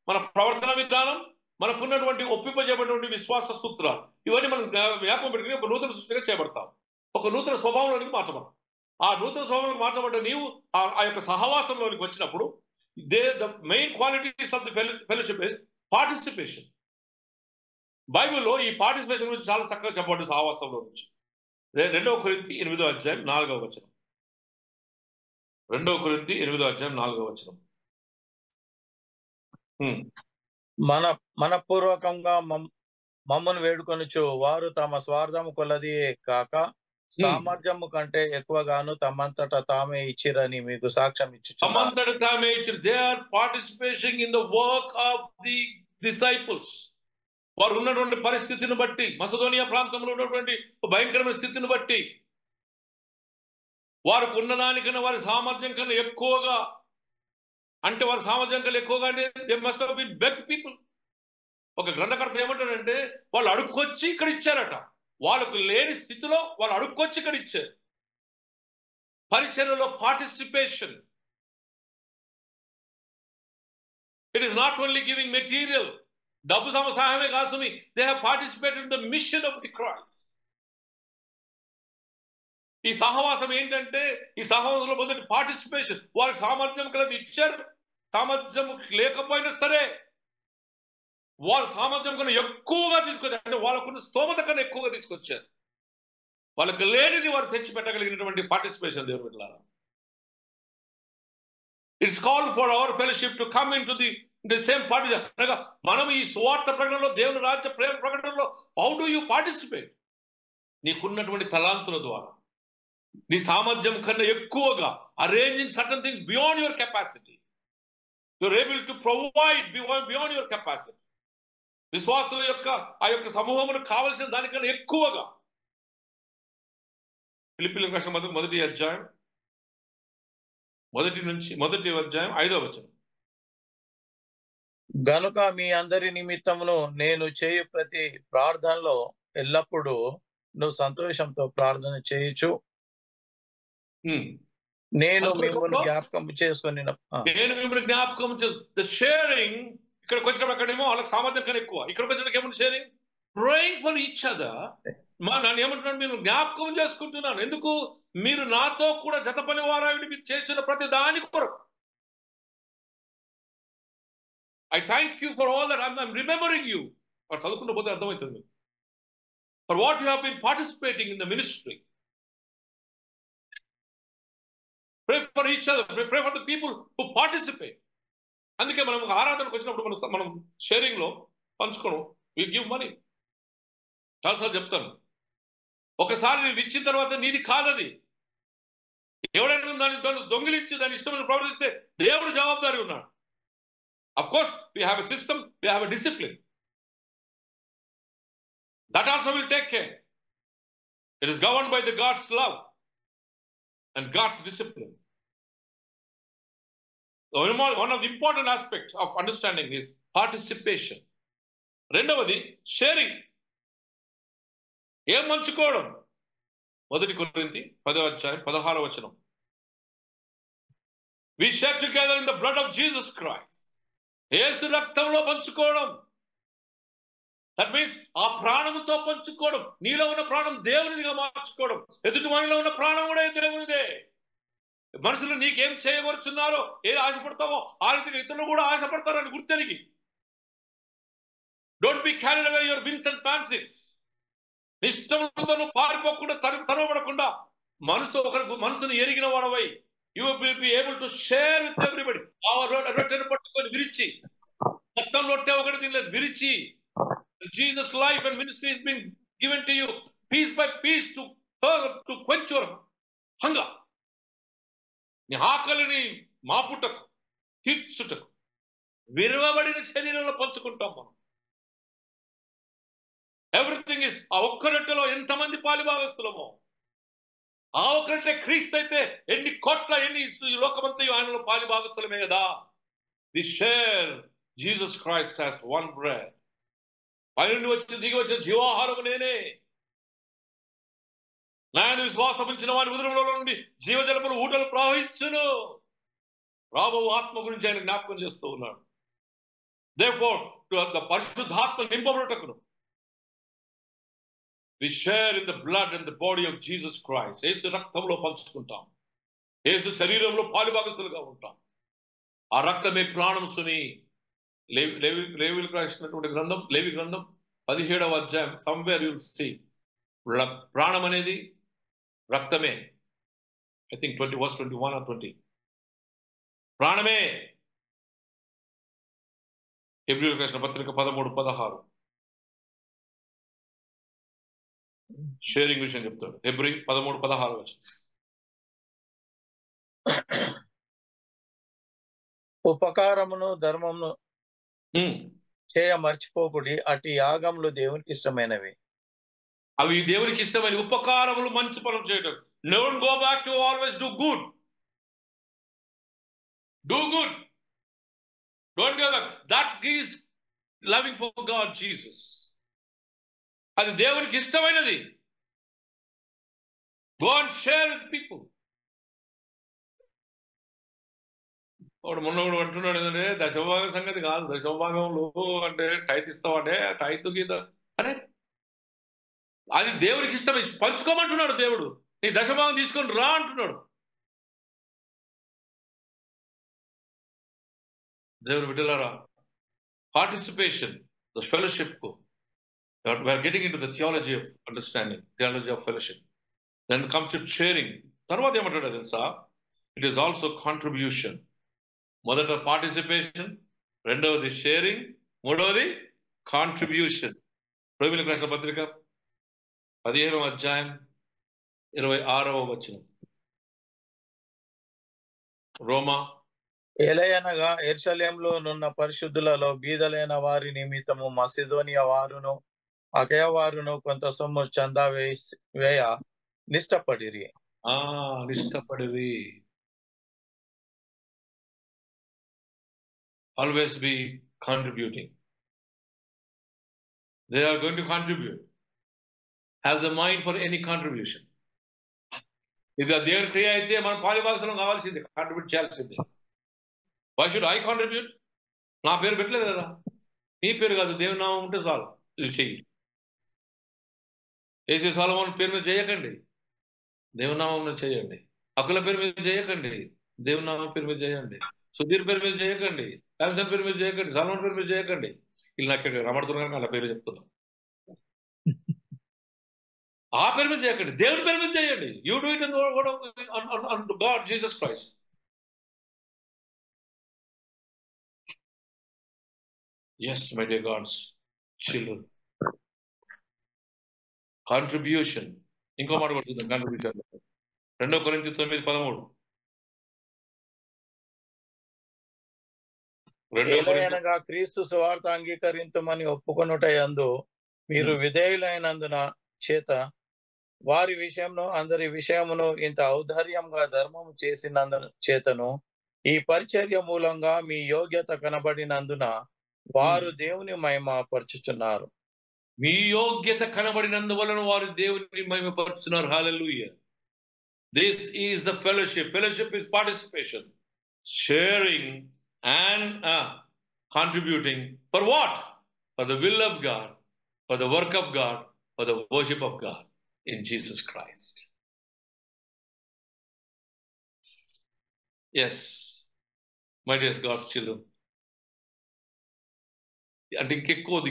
మన ప్రవర్తన విధానం, మనకున్నటువంటి ఒప్పింపజేయబడినటువంటి విశ్వాస సూత్రాలు ఇవన్నీ మనం జ్ఞాపకం పెట్టుకుని ఒక నూతన సృష్టిగా చేయబడతాం. ఒక నూతన స్వభావంలోనికి మార్చబడతాం. ఆ నూతన స్వభావంలోకి మార్చబడ్డ నీవు ఆ యొక్క సహవాసంలోనికి వచ్చినప్పుడు the main qualities of the fellowship is participation. బైబిల్లో ఈ పార్టిసిపేషన్ గురించి చాలా చక్కగా చెప్పబడ్డ సహవాసంలో నుంచి. 2 కొరింథీ 8వ అధ్యాయం 4వ వచనం. 2 కొరింథీ 8వ అధ్యాయం 4వ వచనం. మనపూర్వకంగా మమ్మను వేడుకొనుచు వారు తమ స్వార్థము కొలది కాక సామర్థ్యము కంటే ఎక్కువగాను తమంతట తామే ఇచ్చిరని మీకు సాక్ష్యం తమంతట తామే ఇచ్చిరు. They are participating in the work of the disciples. వారు ఉన్నటువంటి పరిస్థితిని బట్టి, మసదోనియా ప్రాంతంలో ఉన్నటువంటి భయంకరమైన స్థితిని బట్టి, వారికి ఉన్నదానికన్నా వారి సామర్థ్యం కన్నా ఎక్కువగా, అంటే వారి సామర్థ్యం కన్నా ఎక్కువగా అంటే they must have been beg people. ఒక గ్రంథకర్త ఏమంటాడంటే వాళ్ళు అడుక్కొచ్చి ఇక్కడ ఇచ్చారట. వాళ్ళకు లేని స్థితిలో వాళ్ళు అడుక్కొచ్చి ఇక్కడ ఇచ్చారు. పరిచర్యలో participation. It is not only giving material. డబ్బు సహాయమే కాదు, they have participated in the machine of the Christ. ఈ సహవాసం ఏంటంటే, ఈ సహవాసంలో మొదటి పార్టిసిపేషన్. వాళ్ళకి సామర్థ్యం కలది ఇచ్చారు. సామర్థ్యం లేకపోయినా సరే వాళ్ళ సామర్థ్యం కన్నా ఎక్కువగా తీసుకొచ్చారు. అంటే వాళ్ళకున్న స్తోమత కన్నా ఎక్కువగా తీసుకొచ్చారు. వాళ్ళకి లేనిది వారు తెచ్చి పెట్టగలిగినటువంటి పార్టిసిపేషన్ దేవుని బిడ్డలారా. It's call for hour fellowship to come in to the same party. అనగా మనం ఈ సువార్త ప్రకటనలో, దేవుని రాజ్య ప్రేమ ప్రకటనలో హౌ డు యూ పార్టిసిపేట్? నీకున్నటువంటి తలాంతుల ద్వారా, నీ సామర్థ్యం కన్నా ఎక్కువగా arranging certain things beyond your capacity. Your able to provide beyond your capacity. విశ్వాసుల యొక్క ఆ యొక్క సమూహమును కావలసిన దానికన్నా ఎక్కువగా. ఫిలిప్పీయులకు రాసిన మొదటి అధ్యాయం 5వ వచనం. గనుక మీ అందరి నిమిత్తమును నేను చేయు ప్రతి ప్రార్థనలో ఎల్లప్పుడూ నువ్వు సంతోషంతో ప్రార్థన చేయొచ్చు. నేను మిమ్మల్ని జ్ఞాపకం చేసుకుని షేరింగ్. ఇక్కడికి వచ్చినప్పుడు అక్కడేమో వాళ్ళకి సామర్థ్యం కన్నా ఎక్కువ. ఇక్కడికి వచ్చినప్పుడు ఏమన్నా sharing, praying for each other. నన్ను ఏమంటున్నాను, మీరు జ్ఞాపకం చేసుకుంటున్నాను. ఎందుకు? మీరు నాతో కూడా జత పని వారాయుడు మీరు చేసిన ప్రతి దాని కొరకు. I thank you for all that. I'm remembering you. Or చదువుకుంటూ పోతే అర్థమవుతుంది. For what you have been participating in the ministry. Pray for each other. Pray for the people who participate. అందుకే మనం ఆరాధనకు వచ్చినప్పుడు మనం షేరింగ్ లో పంచుకోవడం, we give money. చాలాసార్లు చెప్తాను, ఒకసారి నీవు ఇచ్చిన తర్వాత నీది కాదది. ఎవడైనా దాన్ని దొంగిలించి దాని ఇష్టమైన ప్రవర్తిస్తే దేవుడు జవాబుదారి ఉన్నాడు. Of course, we have a system, we have a discipline. That also will take care. It is governed by the God's love and God's discipline. So one of the important aspects of understanding is participation. రెండవది sharing. ఏం పంచుకోవడం? 1 కొరింథీ 10వ అధ్యాయం 16వ వచనం. We share together in the blood of Jesus Christ. యేసు రక్తంలో పంచుకోవడం. That means ఆ ప్రాణముతో పంచుకోవడం. నీలో ఉన్న ప్రాణం దేవునిదిగా మార్చుకోవడం. ఎదుటి వారిలో ఉన్న ప్రాణం కూడా దేవునిదే. మనుషులు నీకేం చేయవచ్చున్నారో, ఏది ఆశపడతావో ఆ రీతిగా ఇతరులు కూడా ఆశపడతారని గుర్తెరిగి. Don't be carried away your whims and fancies. ఇష్టంతో నువ్వు పారిపోకుండా, తరవబడకుండా మనసుని ఎరిగిన వాడవై you will be able to share with everybody. రొట్టెను పట్టుకొని విరిచి, మొత్తం రొట్టె ఒకటి తినలేదు, విరిచి, Jesus life and ministry has been given to you piece by piece to quench your hunger. నీ ఆకలిని మాపుటకు, తీర్చుటకు విరవబడిన శరీరంలో పంచుకుంటాం మనం. ఎవ్రీథింగ్ ఇస్ ఆ ఒక్క రొట్టెలో ఎంతమంది పాలిభాగస్తులమో, ఆ ఒక్కరంటే క్రీస్తు అయితే ఎన్ని కోట్ల, ఎన్ని లోకమంతా ఆయనలో పాలిభాగస్తులమే కదా. We share Jesus Christ as one bread. పైనుండి దిగి వచ్చిన జీవాహారము నేనే. నాయన విశ్వాసం ఉంచిన వారి ఉదరంలో నుండి జీవజలములు ఊటలు ప్రవహించును. రాబో ఆత్మ గురించి ఆయన జ్ఞాపకం చేస్తూ ఉన్నాడు. Therefore, పరిశుద్ధాత్మ నింపబడుటకును we share in the blood and the body of Jesus Christ. యేసు రక్తంలో పంచుకుంటాం, యేసు శరీరంలో పాలుభాగస్తులుగా ఉంటాం. ఆ రక్తమే ప్రాణం సుని. లేవీయులకు రాసినటువంటి గ్రంథం, లేవి గ్రంథం 17వ అధ్యాయం, somewhere you will see ప్రాణం అనేది రక్తమే. I think 20 verse 21 or 20. ప్రాణమే. హెబ్రీయులకు రాసిన పత్రిక 13:16 షేరింగ్ విషయం చెప్తాడు. హెబ్రీ 13:16 వచ్చి ఉపకారమును ధర్మమును చేయ మర్చిపోకుడి, అటు యాగములు దేవునికి ఇష్టమైనవి. అవి దేవునికి ఇష్టమైన ఉపకారములు, మంచి పనులు చేయడం. Don't go back to always do good. Do good. Don't go back. That is loving for God, Jesus. అది దేవునికి ఇష్టమైనది. Go and share with people. వాడు మొన్నోడు అంటున్నాడు ఏంటంటే దశమభాగం సంగతి కాదు, దశమభాగంలో అంటే టైత్ ఇస్తావంటే టైత్ గీత అరే అది దేవునికి ఇష్టం, పంచుకోమంటున్నాడు దేవుడు. నీ దశమభాగం తీసుకొని రా అంటున్నాడు దేవుడు. బిడ్డలారా, participation, the fellowship, we are getting into the theology of understanding, theology of fellowship. Then comes it sharing. తర్వాత ఏమంటాడు తెలుసా? It is also contribution. మొదట పార్టిసిపేషన్, రెండవది షేరింగ్, మూడవది కాంట్రిబ్యూషన్. రోమీయులకు రాసిన పత్రిక 15వ అధ్యాయం 26వ వచనం. రోమా ఎలయనగా యెరూషలేములో నున్న పరిశుద్ధులలో బీదలైన వారి నిమిత్తము మసిదోనియా వారును అకయ వారును కొంత సొమ్ము చందా వేయ నిష్టపడిరి. నిష్టపడిరి. Always be contributing. They are going to contribute. Have the mind for any contribution. If a దేవుని క్రియ అయితే మనం పాలిభాగస్వామ్యం కావాల్సిందే, కాంట్రిబ్యూట్ చేయాల్సిందే. Why should I contribute? నా పేరు పెట్టలేదు కదా, నీ పేరు కాదు, దేవుని నామం ఉంటే చాలు, ఇది చెయ్యి. ఏసీ సొలొమోను పేరు మీద చేయకండి, దేవుని నామం చేయండి. అకుల పేరు మీద చేయకండి, దేవుని నామం పేరు మీద చేయండి. సుధీర్ పేరు మీద చేయకండి, శాంసన్ పేరు మీద చేయకండి, సల్మాన్ పేరు మీద చేయకండి. వీళ్ళు నాకు రమడుతున్నారు అలా పేరు చెప్తున్నా. ఆ పేరు మీద చేయకండి, దేవుడి పేరు మీద చేయండి. You do it on God Jesus Christ. Yes, my dear God's children. Contribution. ఇంకో మాట పడుతుంది కాంట్రిబ్యూషన్. 2 కొరింథీ 9:13. ఏలయనగా క్రీస్తు సువార్త అంగీకరించమని ఒప్పుకొనుట యందు మీరు విధేయులైనందున చేత వారి విషయంలో అందరి విషయమును ఇంత ఔదార్యంగా ధర్మము చేసినందు చేతను ఈ పరిచర్య మూలంగా మీ యోగ్యత కనబడినందున వారు దేవుని మహిమపరచుచున్నారు. మీ యోగ్యత కనబడినందువలన వారు దేవుని మహిమపరచుచున్నారు. హల్లెలూయా. This is the fellowship. Fellowship is participation, sharing and contributing for what? For the will of God, for the work of God, for the worship of God in Jesus Christ. Yes, my dear God's children. అంటే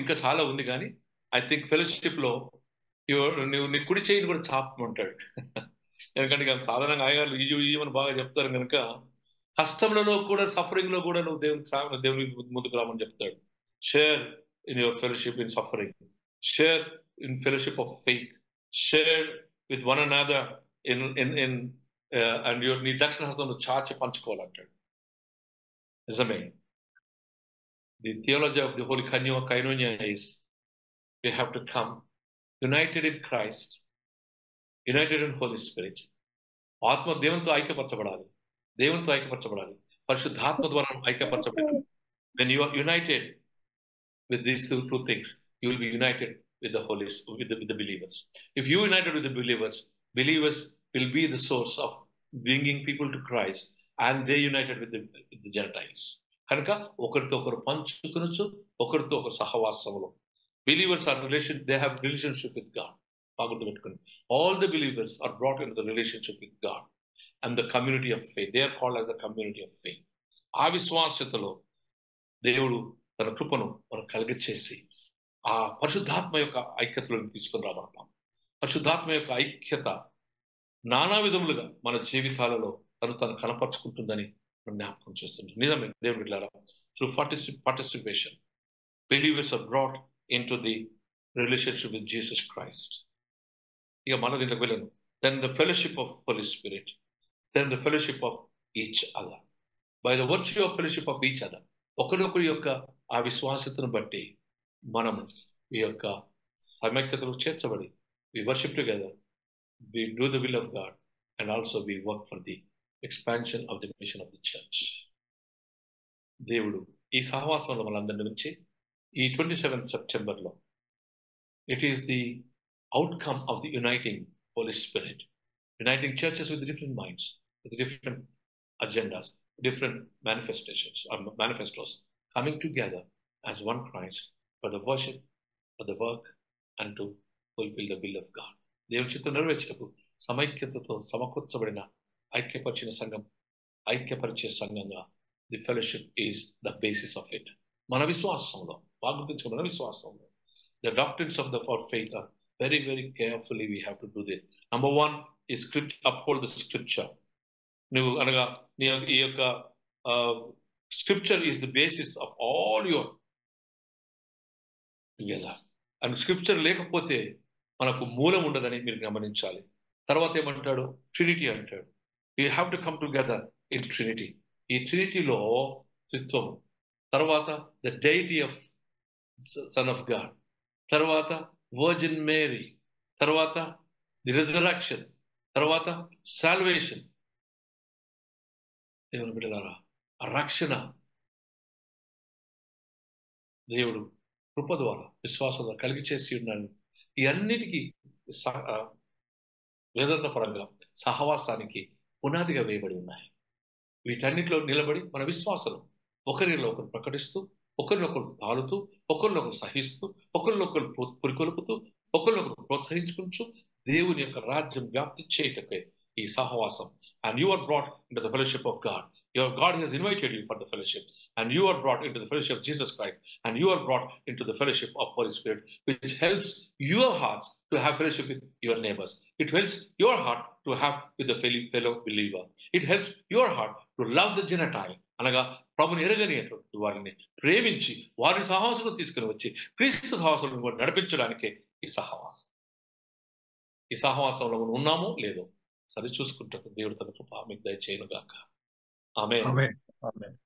ఇంకా చాలా ఉంది, కానీ I think ఫెలోషిప్లో నువ్వు నీ కుడి చేయిని కూడా చాపమంటాడు. ఎందుకంటే సాధారణంగా ఆయగారు ఈజీవని బాగా చెప్తారు కనుక కష్టంలో కూడా, సఫరింగ్లో కూడా నువ్వు దేవునికి ముందుకు రామని చెప్తాడు. Share in your fellowship in suffering, share in fellowship of faith, share with one another in and నీ దక్షిణ హస్తం చాచి పంచుకోవాలంటాడు. నిజమే. The theology of the Holy Koinonia is we have to come united in Christ, united in Holy Spirit. ఆత్మ దేవునితో ఐక్యపరచబడాలి, దేవునితో ఐక్యపరచబడాలి, పరిశుద్ధాత్మ ద్వారా ఐక్యపరచబడాలి. When you are united with these two things, you will be united with the Holy, with the believers. If you united with the believers, believers will be the source of bringing people to Christ, and they united with the Gentiles. కనుక ఒకరితో ఒకరు పంచుకొనొచ్చు, ఒకరితో ఒకరు సహవాసములు. Believers are they have relationship with God. బాగుంటుంది. All the believers are brought into the relationship with God and the community of faith. They are called as the community of faith. ఆ విశ్వాసతలో దేవుడు తన కృపను మనకు కలిగచేసి ఆ పరిశుద్ధాత్మ యొక్క ఐక్యతలను తీసుకుని రాబడతాం. పరిశుద్ధాత్మ యొక్క ఐక్యత నానా విధములుగా మన జీవితాలలో తను కనపరుచుకుంటుందని జ్ఞాపకం చేస్తుంది. నిజమే దేవుడు బిడ్డలారా, through participation believers are brought into the relationship with Jesus Christ. ఇక మన దీంట్లోకి వెళ్ళను. Then the fellowship of Holy Spirit, then the fellowship of each other. By the virtue of fellowship of each other, ఒకరొకరి యొక్క ఆ విశ్వాసతను బట్టి మనము ఈ యొక్క సమైక్యతలో చేర్చబడి we worship together, we do the will of God, and also we work for the expansion of the mission of the church. దేవుడు ఈ సహవాసంలో మనందరి నుంచి ఈ 27th సెప్టెంబర్లో it is the outcome of the uniting Holy Spirit, uniting churches with different minds, with different agendas, different manifestations or manifestos, coming together as one Christ for the worship, for the work, and to fulfill the will of God. దేవుని చిత్తం నెరవేర్చటకు సమైక్యతతో సమకూర్చబడిన ఐక్యపరిచిన సంఘం, ఐక్యపరిచే సంఘంగా the fellowship is the basis of it. మన విశ్వాసంలో మన విశ్వాసంలో the doctrines of our faith are very, very carefully we have to do this. Number one is uphold the scripture. నువ్వు అనగా ఈ యొక్క scripture is the basis of all your together. And scripture లేకపోతే మనకు మూలం ఉండదని మీరు గమనించాలి. తర్వాత ఏమంటాడు? ట్రినిటీ అంటాడు. You have to come together in Trinity. ఈ ట్రినిటీలో త్రిత్వము, తర్వాత the deity of sun of God, తర్వాత వర్జిన్ మేరీ, తర్వాత ది రిజరక్షన్, తర్వాత సాల్వేషన్. దేవుని బిడ్డలారా, ఆ రక్షణ దేవుడు కృప ద్వారా విశ్వాసం ద్వారా కలిగి చేసి ఉన్నాను. ఈ అన్నిటికీ వేదాంత పరంగా సహవాసానికి పునాదిగా వేయబడి ఉన్నాయి. వీటన్నిటిలో నిలబడి మన విశ్వాసం ఒకరిలో ఒకరు ప్రకటిస్తూ, ఒకరినొకరు తాలుతూ, ఒకరినొకరు సహిస్తూ, ఒకరినొకరు పురికొల్పుతూ, ఒకరినొకరు ప్రోత్సహించుకుంటూ దేవుని యొక్క రాజ్యం వ్యాప్తి చేయటకే ఈ సహవాసం. And you are brought into the fellowship of God. Your God has invited you for the fellowship, and you are brought into the fellowship of Jesus Christ, and you are brought into the fellowship of Holy Spirit, which helps your hearts to have fellowship with your neighbors. It helps your heart to have with the fellow believer. It helps your heart to love the Gentile. అనగా ప్రభుని ఎరగనిటువంటి వారిని ప్రేమించి వారి సహవాసంలో తీసుకుని వచ్చి క్రీస్తు సహవాసంలో నడిపించడానికే ఈ సహవాసం. ఈ సహవాసంలో మనం ఉన్నామో లేదో సరి చూసుకుంటూ దేవుడు తన కృప మీకు దయచేయును గాక. ఆమేన్. ఆమేన్.